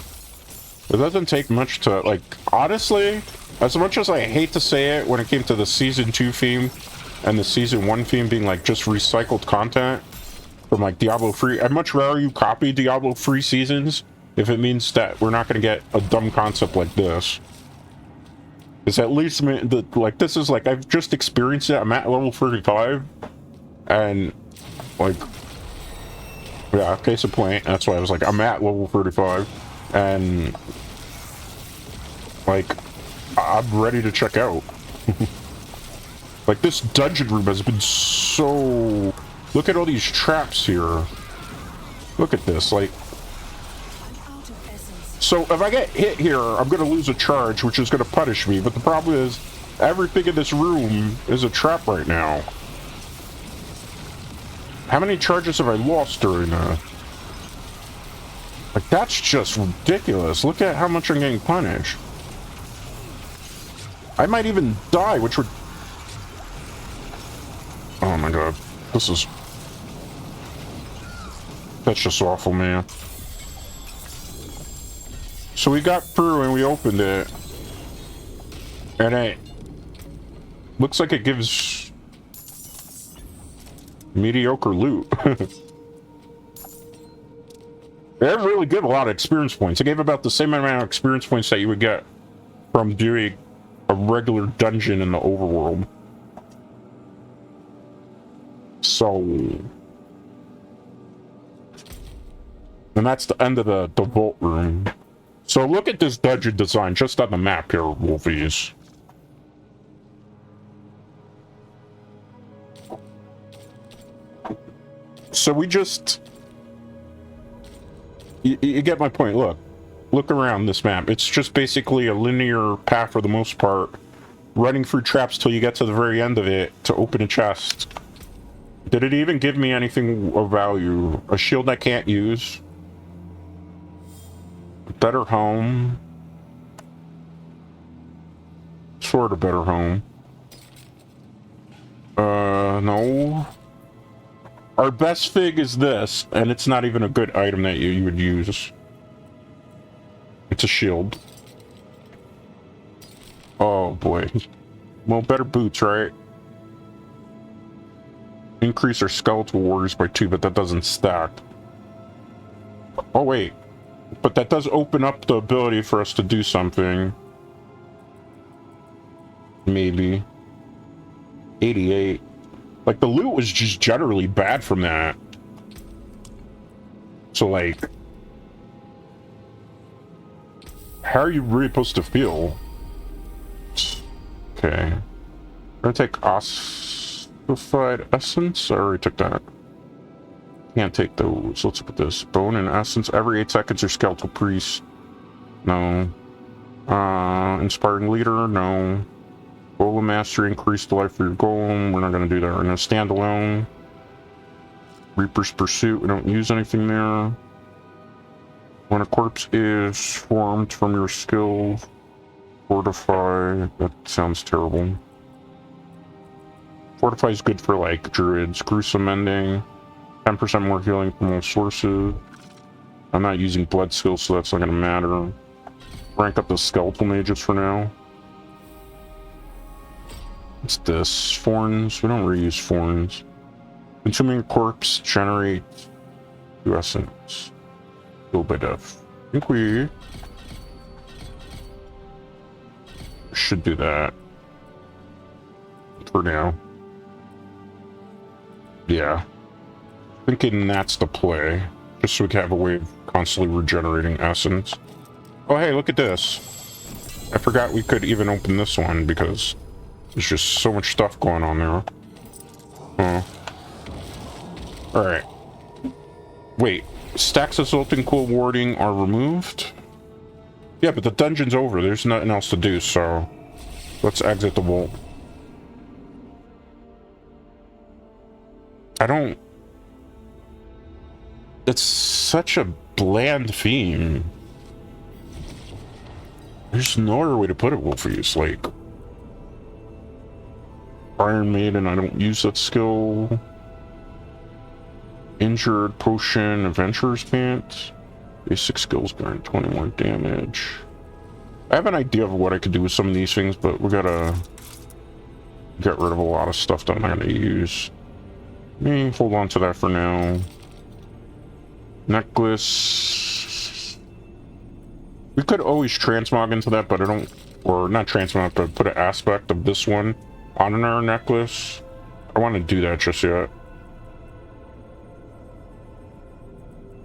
It doesn't take much to, like, honestly, as much as I hate to say it when it came to the Season 2 theme and the Season 1 theme being, like, just recycled content from, like, Diablo 3, I'd much rather you copy Diablo 3 seasons if it means that we're not going to get a dumb concept like this. It's at least, like, this is, like, I've just experienced it. I'm at level 35, and, like, yeah, case of point. That's why I was like, I'm at level 35, and, like, I'm ready to check out. Like, this dungeon room has been so... Look at all these traps here. Look at this, like... So, if I get hit here, I'm gonna lose a charge, which is gonna punish me, but the problem is, everything in this room is a trap right now. How many charges have I lost during that? Like, that's just ridiculous. Look at how much I'm getting punished. I might even die, which would... Oh my god. This is... That's just awful, man. So we got through and we opened it. And it... Looks like it gives... mediocre loot. They didn't really give a lot of experience points. It gave about the same amount of experience points that you would get from doing a regular dungeon in the overworld. So... And that's the end of the vault room. So look at this dungeon design just on the map here, Wolfies. So we just... You get my point. Look around this map. It's just basically a linear path for the most part, running through traps till you get to the very end of it to open a chest. Did it even give me anything of value? A shield I can't use? A better home? Sort of better home. No. Our best fig is this, and it's not even a good item that you would use. It's a shield. Oh boy. Well, better boots, right? Increase our skeletal warriors by 2, but that doesn't stack. Oh wait. But that does open up the ability for us to do something. Maybe. 88. Like, the loot was just generally bad from that. So, like... How are you really supposed to feel? Okay. I'm gonna take ossified essence. I already took that. Can't take those. Let's look at this. Bone and essence. Every 8 seconds, your skeletal priest. No. Inspiring leader. No. Golem mastery. Increase the life of your golem. We're not gonna do that. We're gonna stand alone. Reaper's pursuit. We don't use anything there. When a corpse is formed from your skill, fortify. That sounds terrible. Fortify is good for, like, druids. Gruesome ending. 10% more healing from all sources. I'm not using blood skills, so that's not gonna matter. Rank up the skeletal mages for now. What's this? Thorns? We don't reuse thorns. Consuming a corpse generates 2 essence. Killed by death. I think we should do that for now. Yeah. Thinking that's the play. Just so we can have a way of constantly regenerating essence. Oh hey, look at this. I forgot we could even open this one because there's just so much stuff going on there. Alright. Wait. Stacks assaulting cool warding are removed? Yeah, but the dungeon's over. There's nothing else to do, so... Let's exit the vault. I don't... It's such a bland theme. There's no other way to put it, Wolfies. Like... Iron Maiden, I don't use that skill. Injured potion, adventurer's pants. Basic skills grant 21 damage. I have an idea of what I could do with some of these things, but we gotta get rid of a lot of stuff that I'm not gonna use. Me, hold on to that for now. Necklace. We could always transmog into that, but I don't, or not transmog, but put an aspect of this one on our necklace. I don't want to do that just yet.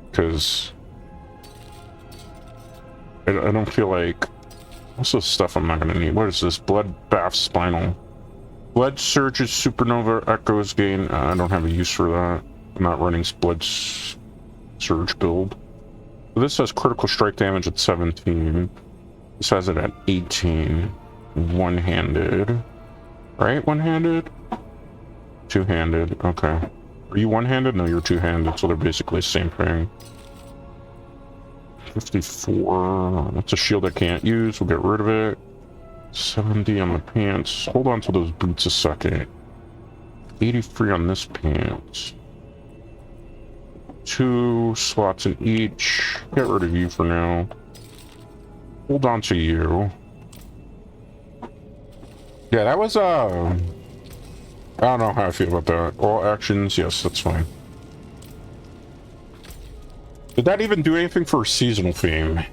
Because I don't feel like, what's this stuff I'm not going to need? What is this? Bloodbath Spinal. Blood Surges, Supernova, Echoes gain. I don't have a use for that. I'm not running Blood Surge build. So this has critical strike damage at 17. This has it at 18. One-handed. Right? One-handed? Two-handed. Okay. Are you one-handed? No, you're two-handed, so they're basically the same thing. 54. That's a shield I can't use. We'll get rid of it. 70 on the pants. Hold on to those boots a second. 83 on this pants. 2 slots in each. Get rid of you for now. Hold on to you. Yeah, that was, I don't know how I feel about that. All actions, yes, that's fine. Did that even do anything for seasonal theme? I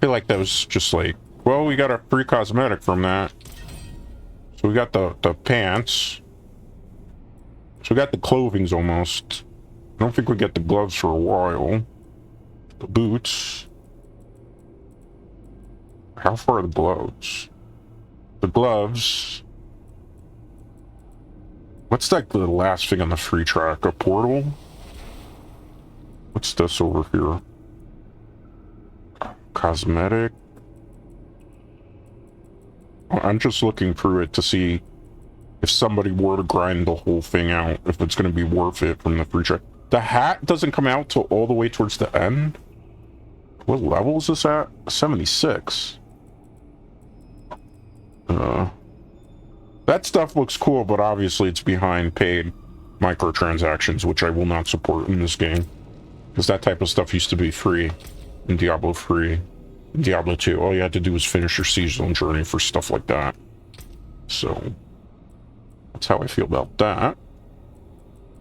feel like that was just like, well, we got a free cosmetic from that. So we got the pants. So we got the clothings almost. I don't think we get the gloves for a while. The boots. How far are the gloves? The gloves. What's like the last thing on the free track? A portal? What's this over here? Cosmetic. I'm just looking through it to see if somebody were to grind the whole thing out, if it's going to be worth it from the free track. The hat doesn't come out till all the way towards the end. What level is this at? 76. That stuff looks cool, but obviously it's behind paid microtransactions, which I will not support in this game. Because that type of stuff used to be free in Diablo 3. In Diablo 2, all you had to do was finish your seasonal journey for stuff like that. So, that's how I feel about that.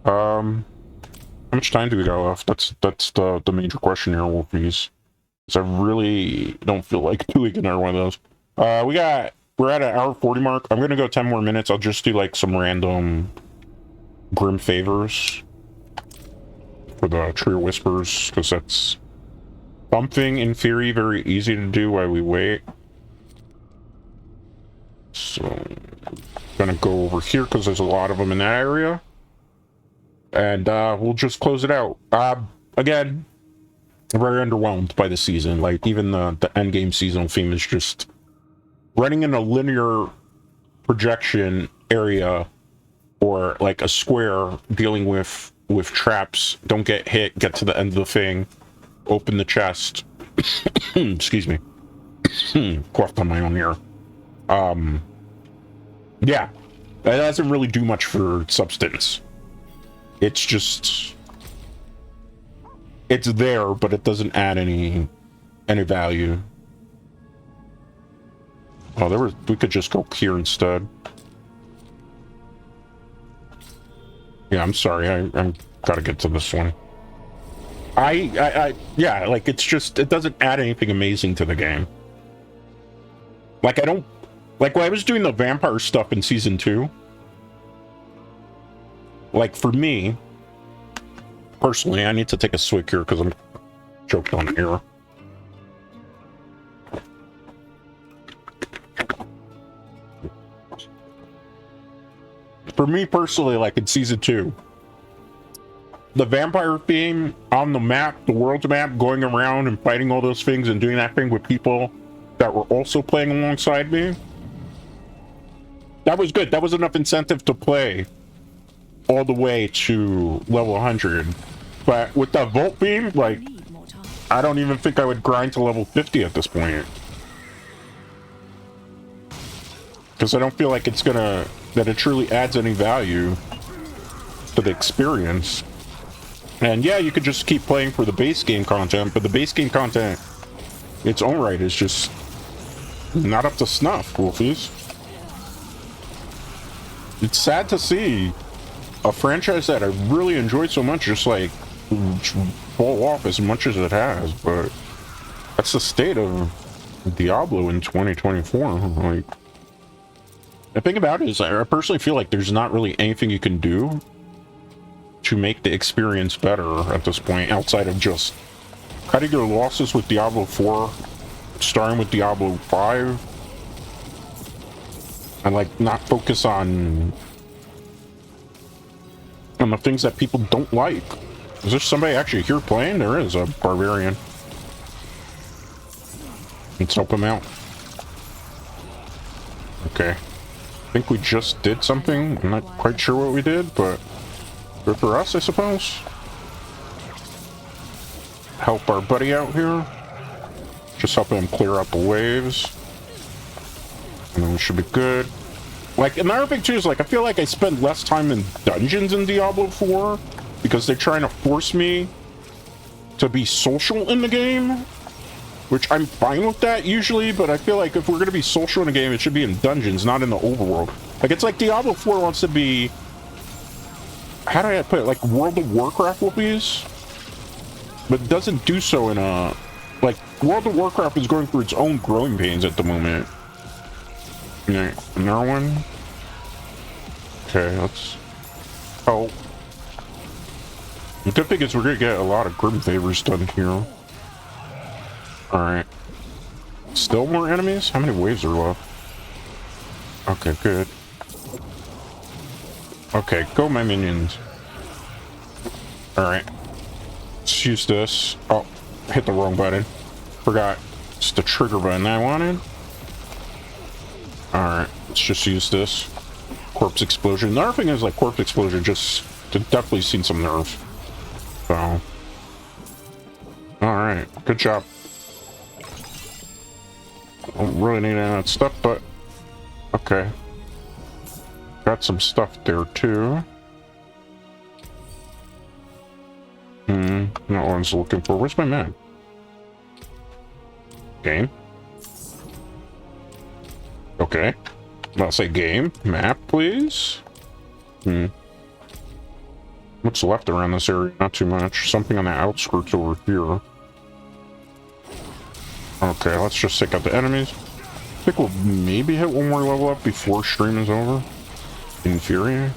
How much time do we got left? That's the major question here, Wolfies. Because I really don't feel like doing another one of those. We're at an hour 40 mark. I'm gonna go 10 more minutes. I'll just do like some random Grim Favors for the Trio Whispers, because that's something in theory very easy to do while we wait. So, I'm gonna go over here because there's a lot of them in that area. And we'll just close it out. Again, very underwhelmed by the season. Like, even the endgame seasonal theme is just running in a linear projection area, or like a square, dealing with traps. Don't get hit, get to the end of the thing, open the chest. Excuse me. Coughed on my own ear. Yeah, that doesn't really do much for substance. It's just, it's there, but it doesn't add any value. Oh, we could just go here instead. Yeah, I'm sorry, I gotta get to this one. Yeah, like, it's just, it doesn't add anything amazing to the game. Like, I don't, like, when I was doing the vampire stuff in Season 2, like, for me, personally, I need to take a swig here, because I'm choked on air. For me personally, like in Season 2, the vampire theme on the map, the world map, going around and fighting all those things and doing that thing with people that were also playing alongside me, that was good. That was enough incentive to play all the way to level 100. But with the Vault theme, like, I don't even think I would grind to level 50 at this point. Because I don't feel like it's gonna, that it truly adds any value. to the experience. And yeah, you could just keep playing for the base game content, but the base game content, its own right, is just not up to snuff, Wolfies. It's sad to see a franchise that I really enjoyed so much just like fall off as much as it has, but that's the state of Diablo in 2024. Like, the thing about it is I personally feel like there's not really anything you can do to make the experience better at this point outside of just cutting your losses with Diablo 4, starting with Diablo 5, and like not focus on the things that people don't like. Is there somebody actually here playing? There is a barbarian. Let's help him out. Okay. I think we just did something. I'm not quite sure what we did, but good for us, I suppose. Help our buddy out here. Just help him clear out the waves. And then we should be good. Like, another thing too is, like, I feel like I spend less time in dungeons in Diablo 4 because they're trying to force me to be social in the game. Which I'm fine with that usually, but I feel like if we're going to be social in a game, it should be in dungeons, not in the overworld. Like, it's like Diablo 4 wants to be... How do I put it? Like World of Warcraft whoopies? But it doesn't do so in a... Like, World of Warcraft is going through its own growing pains at the moment. Yeah, another one. Okay, let's... Oh. The good thing is we're going to get a lot of Grim Favors done here. Alright. Still more enemies? How many waves are left? Okay, good. Okay, go my minions. Alright. Let's use this. Oh, hit the wrong button. Forgot. It's the trigger button I wanted. Alright, let's just use this. Corpse Explosion. Another thing is, like, Corpse Explosion just... definitely seen some nerfs. So... Alright, good job. Don't really need any of that stuff, but okay. Got some stuff there too. Not what I was looking for. Where's my map? Game. Okay. I'll say game. Map, please. What's left around this area? Not too much. Something on the outskirts over here. Okay, let's just take out the enemies. I think we'll maybe hit one more level up before stream is over. In theory.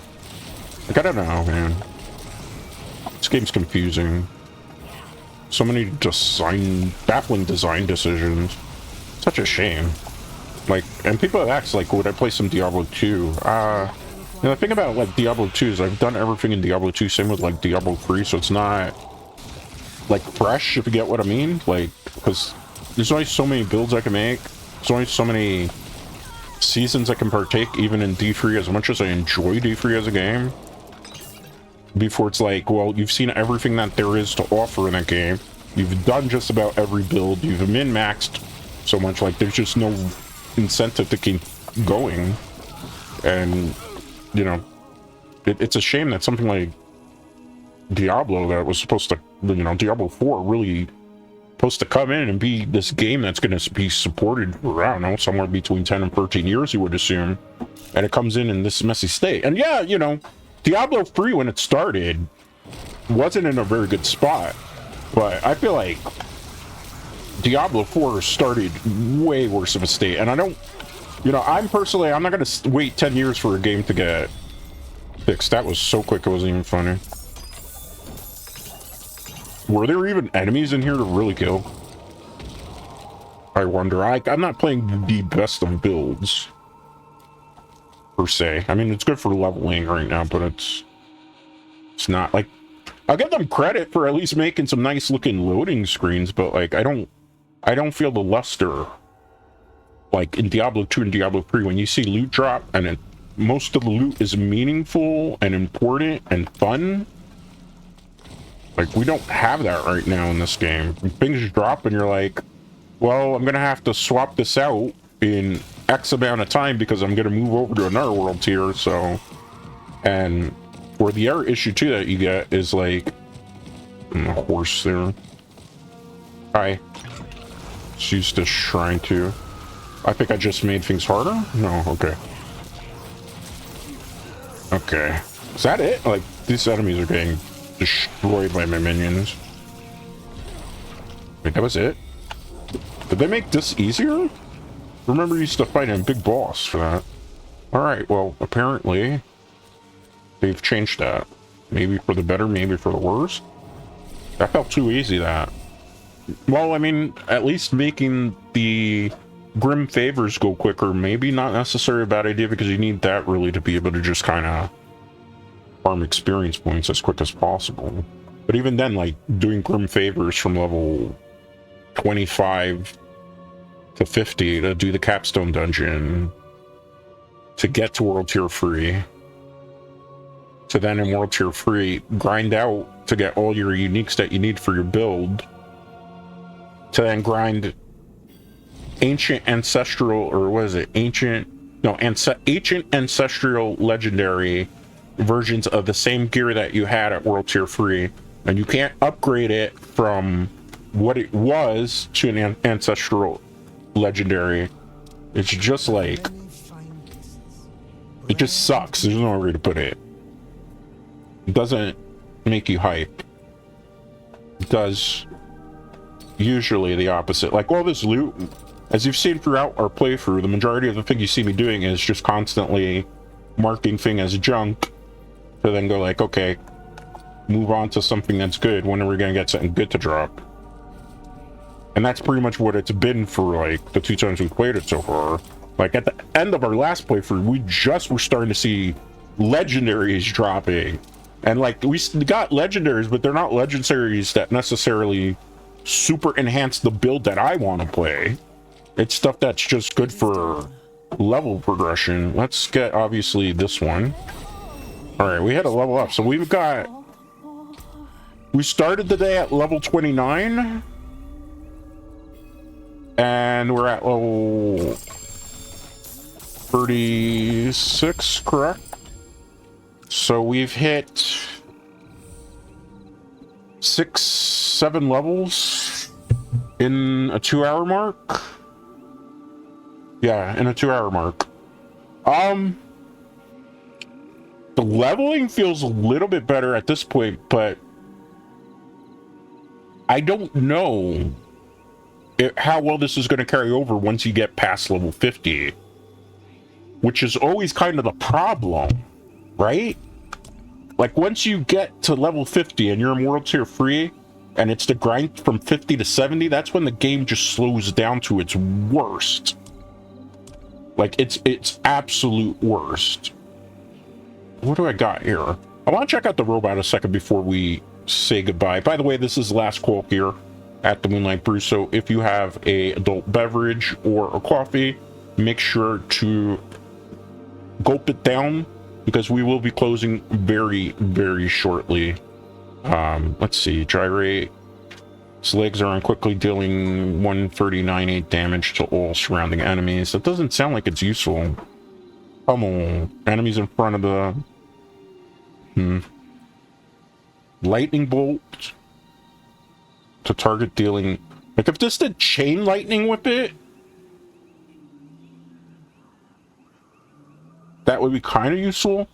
Like, I don't know, man. This game's confusing. So many baffling design decisions. Such a shame. Like, and people have asked, like, would I play some Diablo 2? The thing about, like, Diablo 2 is I've done everything in Diablo 2, same with, like, Diablo 3, so it's not, like, fresh, if you get what I mean. Like, because there's only so many builds I can make. There's only so many seasons I can partake, even in D3, as much as I enjoy D3 as a game. Before it's like, well, you've seen everything that there is to offer in a game. You've done just about every build. You've min-maxed so much, like, there's just no incentive to keep going. And, you know, it's a shame that something like Diablo that was supposed to, you know, Diablo 4 really supposed to come in and be this game that's going to be supported for, I don't know, somewhere between 10 and 13 years, you would assume. And it comes in this messy state. And yeah, you know, Diablo 3, when it started, wasn't in a very good spot. But I feel like Diablo 4 started way worse of a state. And I don't, you know, I'm not going to wait 10 years for a game to get fixed. That was so quick, it wasn't even funny. Were there even enemies in here to really kill? I wonder. I'm not playing the best of builds, per se. I mean, it's good for leveling right now, but it's not like... I'll give them credit for at least making some nice looking loading screens, but like, I don't feel the luster like in Diablo 2 and Diablo 3 when you see loot drop and most of the loot is meaningful and important and fun. Like, we don't have that right now in this game. Things drop and you're like, well, I'm gonna have to swap this out in X amount of time because I'm gonna move over to another world tier, so... And Or the other issue too that you get is like a horse there. Hi. Let's use this shrine too. I think I just made things harder? No, okay. Okay. Is that it? Like, these enemies are getting destroyed by my minions. Wait, that was it? Did they make this easier? Remember, you used to fight a big boss for that. Alright, well, apparently they've changed that. Maybe for the better, maybe for the worse. That felt too easy, that. Well, I mean, at least making the Grim Favors go quicker, maybe not necessarily a bad idea, because you need that really to be able to just kind of farm experience points as quick as possible. But even then, like, doing Grim Favors from level 25 to 50 to do the capstone dungeon, to get to World Tier 3, to then in World Tier 3 grind out to get all your uniques that you need for your build, to then grind ancient ancestral, or what is it, ancient ancestral legendary versions of the same gear that you had at World Tier 3, and you can't upgrade it from what it was to an ancestral legendary. It's just like, it just sucks. There's no way to put it. It doesn't make you hype. It does usually the opposite. Like, all this loot, as you've seen throughout our playthrough, the majority of the thing you see me doing is just constantly marking thing as junk to then go like, okay, move on to something that's good. When are we gonna get something good to drop? And that's pretty much what it's been for like the 2 times we played it so far. Like at the end of our last playthrough, we just were starting to see legendaries dropping. And like, we got legendaries, but they're not legendaries that necessarily super enhance the build that I want to play. It's stuff that's just good for level progression. Let's get, obviously, this one. Alright, we had to level up. So we've got... We started the day at level 29. And we're at level 36, correct? So we've hit 6, 7 levels in a 2-hour mark. Yeah, in a 2-hour mark. The leveling feels a little bit better at this point, but I don't know how well this is going to carry over once you get past level 50, which is always kind of the problem, right? Like, once you get to level 50 and you're in World Tier 3, and it's the grind from 50 to 70, that's when the game just slows down to its worst. Like, it's absolute worst. What do I got here? I want to check out the robot a second before we say goodbye. By the way, this is the last call here at the Moonlight Brew, so if you have a adult beverage or a coffee, make sure to gulp it down, because we will be closing very, very shortly. Let's see, gyrate. His legs are on quickly, dealing 139.8 damage to all surrounding enemies. That doesn't sound like it's useful. Come on, enemies in front of the... Lightning bolt to target, dealing... Like, if this did chain lightning with it, that would be kind of useful.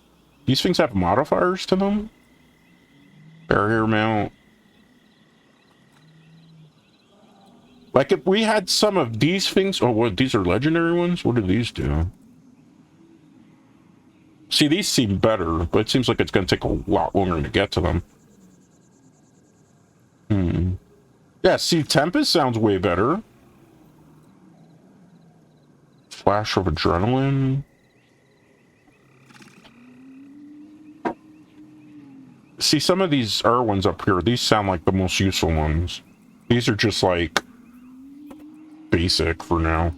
These things have modifiers to them. Barrier mount. Like, if we had some of these things... Oh, what? These are legendary ones? What do these do? See, these seem better, but it seems like it's going to take a lot longer to get to them. Yeah, see, Tempest sounds way better. Flash of adrenaline. See, some of these are ones up here. These sound like the most useful ones. These are just like basic for now.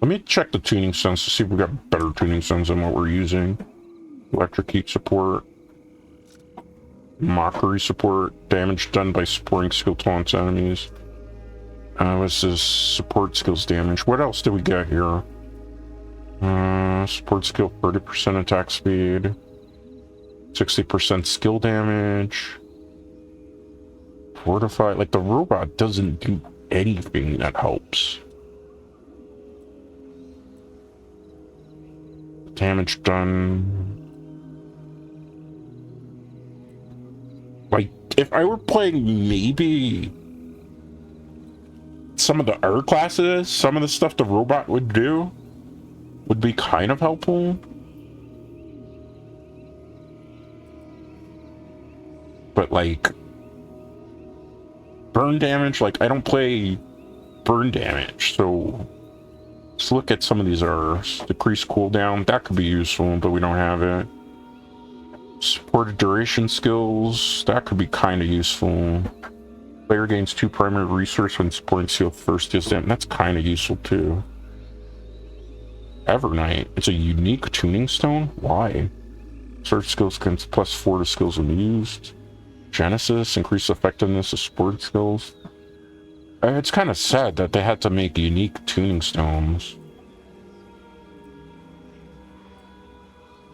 Let me check the tuning sense to see if we got better tuning sense than what we're using. Electric heat support. Mockery support. Damage done by supporting skill taunts enemies. This is support skills damage. What else do we get here? Support skill 30% attack speed. 60% skill damage. Fortify, like the robot doesn't do anything that helps. Damage done. Like, if I were playing maybe some of the other classes, some of the stuff the robot would do would be kind of helpful. But like, burn damage, like I don't play burn damage, so let's look at some of these R's. Decrease cooldown, that could be useful, but we don't have it. Supported duration skills, that could be kind of useful. Player gains 2 primary resource when supporting seal first deals damage, that's kind of useful too. Evernight, it's a unique tuning stone? Why? Search skills can +4 to skills when used. Genesis, increase effectiveness of support skills. It's kind of sad that they had to make unique tuning stones.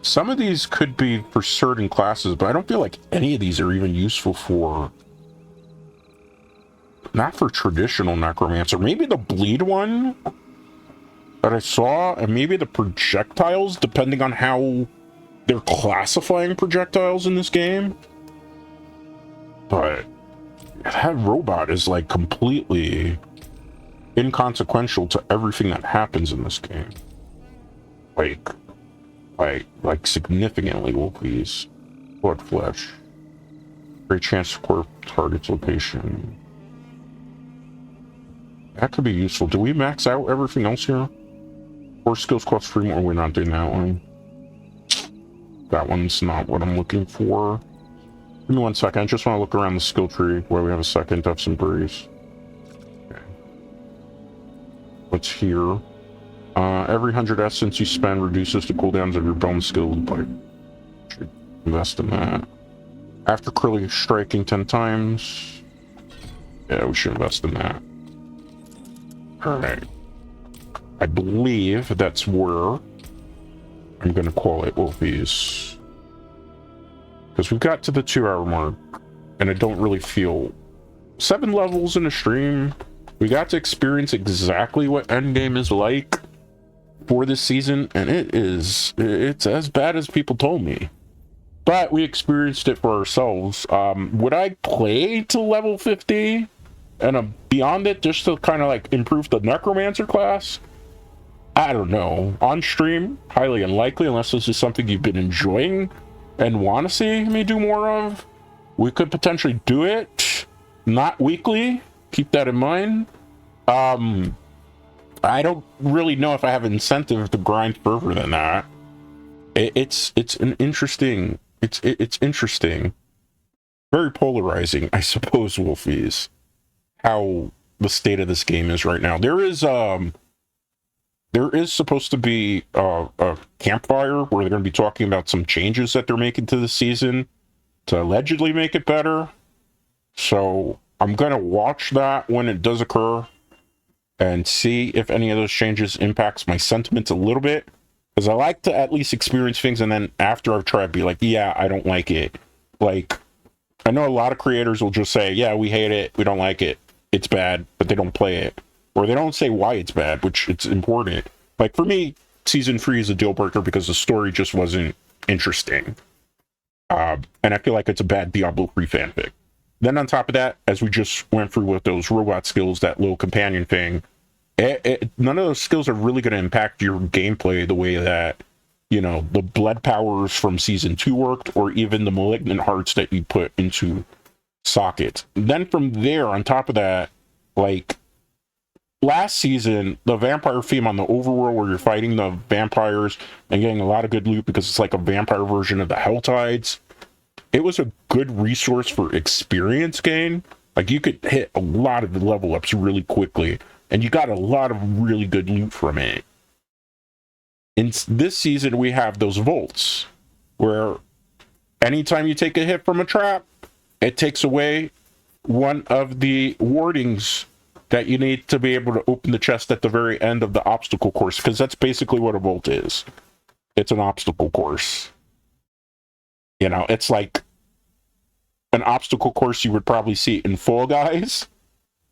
Some of these could be for certain classes, but I don't feel like any of these are even useful for... Not for traditional necromancer. Maybe the bleed one that I saw, and maybe the projectiles, depending on how they're classifying projectiles in this game. But that robot is like completely inconsequential to everything that happens in this game. Like significantly will please. Blood flesh. Great chance to core target's location. That could be useful. Do we max out everything else here? 4 skills cost 3 more. We're not doing that one. That one's not what I'm looking for. Give me 1 second. I just want to look around the skill tree where we have a second to have some breeze. Okay. What's here? Every 100 essence you spend reduces the cooldowns of your bone skill. But should invest in that. After clearly striking 10 times. Yeah, we should invest in that. Alright. I believe that's where I'm going to call it Wolfies. Because we've got to the 2-hour mark, and I don't really feel 7 levels in a stream. We got to experience exactly what endgame is like for this season, and it's as bad as people told me. But we experienced it for ourselves. Would I play to level 50 and beyond it just to kind of like improve the necromancer class? I don't know. On stream, highly unlikely, unless this is something you've been enjoying and want to see me do more of. We could potentially do it, not weekly. Keep that in mind. I don't really know if I have incentive to grind further than that. It's an interesting. It's interesting. Very polarizing, I suppose, Wolfies. How the state of this game is right now. There is supposed to be a campfire where they're going to be talking about some changes that they're making to the season to allegedly make it better. So I'm going to watch that when it does occur and see if any of those changes impacts my sentiments a little bit. Because I like to at least experience things, and then after I've tried, be like, yeah, I don't like it. Like, I know a lot of creators will just say, yeah, we hate it, we don't like it, it's bad, but they don't play it. Or they don't say why it's bad, which it's important. Like, for me, Season 3 is a deal breaker because the story just wasn't interesting. And I feel like it's a bad Diablo 3 fanfic. Then on top of that, as we just went through with those robot skills, that little companion thing, none of those skills are really going to impact your gameplay the way that, you know, the blood powers from Season 2 worked, or even the malignant hearts that you put into sockets. Then from there, on top of that, like, last season, the vampire theme on the overworld where you're fighting the vampires and getting a lot of good loot because it's like a vampire version of the Helltides, it was a good resource for experience gain. Like, you could hit a lot of the level ups really quickly, and you got a lot of really good loot from it. In this season, we have those vaults, where anytime you take a hit from a trap, it takes away one of the wardings that you need to be able to open the chest at the very end of the obstacle course, because that's basically what a vault is. It's an obstacle course. You know, it's like an obstacle course you would probably see in Fall Guys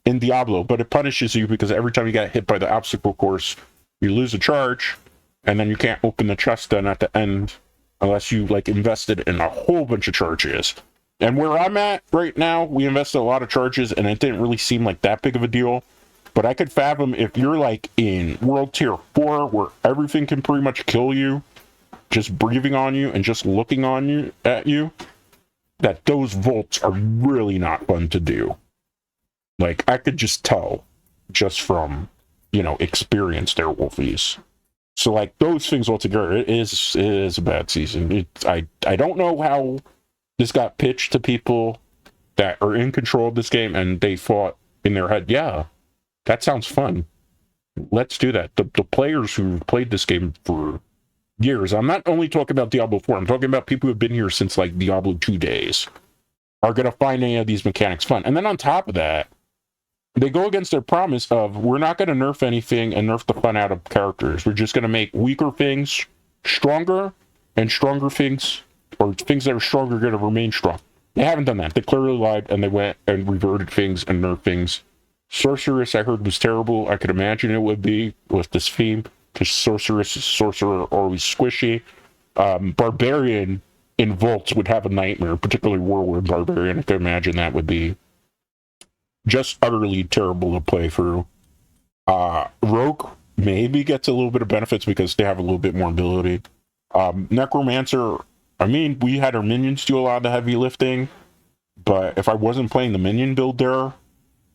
in Diablo, but it punishes you because every time you get hit by the obstacle course, you lose a charge, and then you can't open the chest then at the end unless you like invested in a whole bunch of charges. And where I'm at right now, we invested a lot of charges, and it didn't really seem like that big of a deal. But I could fathom if you're like in World Tier 4, where everything can pretty much kill you, just breathing on you and just looking on you at you, that those vaults are really not fun to do. Like, I could just tell, just from, you know, experience there, Wolfies. So, like, those things altogether, it is a bad season. I don't know how this got pitched to people that are in control of this game, and they thought in their head, yeah, that sounds fun. Let's do that. The players who played this game for years, I'm not only talking about Diablo 4, I'm talking about people who have been here since, like, Diablo 2 days, are going to find any of these mechanics fun. And then on top of that, they go against their promise of, we're not going to nerf anything and nerf the fun out of characters. We're just going to make weaker things stronger, and stronger things, or things that are stronger, are going to remain strong. They haven't done that. They clearly lied, and they went and reverted things and nerfed things. Sorceress, I heard, was terrible. I could imagine it would be with this theme, because sorcerer are always squishy. Barbarian in vaults would have a nightmare, particularly Whirlwind Barbarian. I could imagine that would be just utterly terrible to play through. Rogue maybe gets a little bit of benefits because they have a little bit more ability. Necromancer, I mean, we had our minions do a lot of the heavy lifting, but if I wasn't playing the minion build there,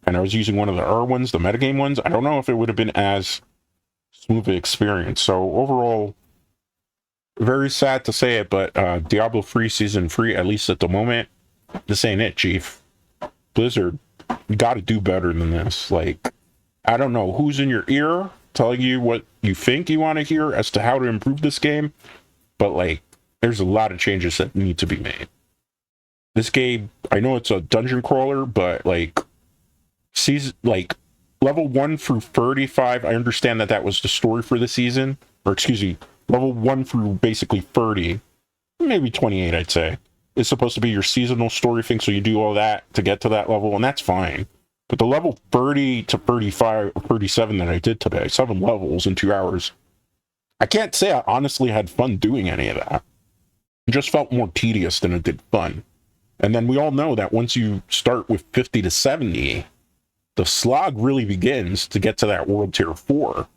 and I was using one of the R ones, the metagame ones, I don't know if it would have been as smooth an experience. So overall, very sad to say it, but Diablo 3 Season 3, at least at the moment, this ain't it, Chief. Blizzard, you gotta do better than this. Like, I don't know who's in your ear telling you what you think you want to hear as to how to improve this game, but like, there's a lot of changes that need to be made. This game, I know it's a dungeon crawler, but like, level 1 through 35, I understand that that was the story for the season, or excuse me, level 1 through basically 30, maybe 28, I'd say, is supposed to be your seasonal story thing, so you do all that to get to that level, and that's fine. But the level 30 to 35, 37 that I did today, 7 levels in 2 hours, I can't say I honestly had fun doing any of that. It just felt more tedious than it did fun. And then we all know that once you start with 50 to 70, the slog really begins to get to that World Tier 4.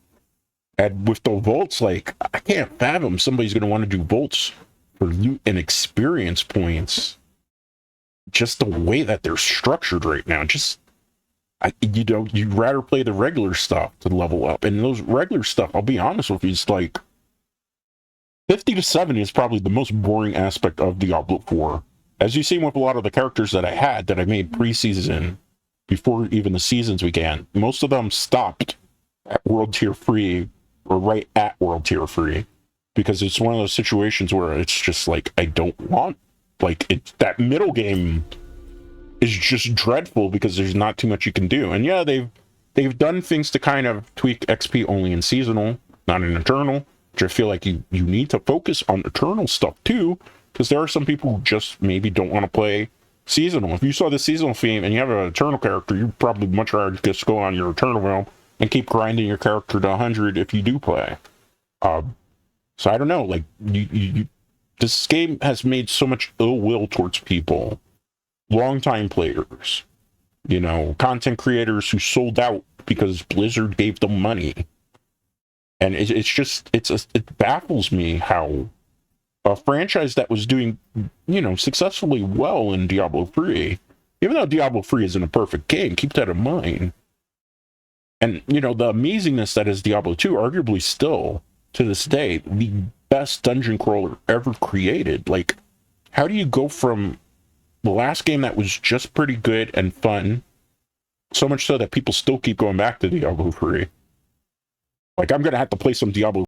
And with the vaults, like, I can't fathom somebody's going to want to do vaults for loot and experience points. Just the way that they're structured right now. Just, you'd rather play the regular stuff to level up. And those regular stuff, I'll be honest with you, it's like 50 to 70 is probably the most boring aspect of Diablo 4. As you've seen with a lot of the characters that I had that I made pre-season, before even the seasons began, most of them stopped at World Tier 3 or right at World Tier 3, because it's one of those situations where it's just like, I don't want, like, that middle game is just dreadful because there's not too much you can do. And yeah, they've done things to kind of tweak XP only in seasonal, not in eternal, which I feel like you need to focus on eternal stuff too, because there are some people who just maybe don't want to play seasonal. If you saw the seasonal theme and you have an eternal character, you'd probably much rather just go on your eternal realm and keep grinding your character to 100 if you do play. So I don't know, like, this game has made so much ill will towards people, longtime players, you know, content creators who sold out because Blizzard gave them money. And it baffles me how a franchise that was doing, you know, successfully well in Diablo 3, even though Diablo 3 isn't a perfect game, keep that in mind. And, you know, the amazingness that is Diablo 2, arguably still, to this day, the best dungeon crawler ever created. Like, how do you go from the last game that was just pretty good and fun, so much so that people still keep going back to Diablo 3? Like, I'm going to have to play some Diablo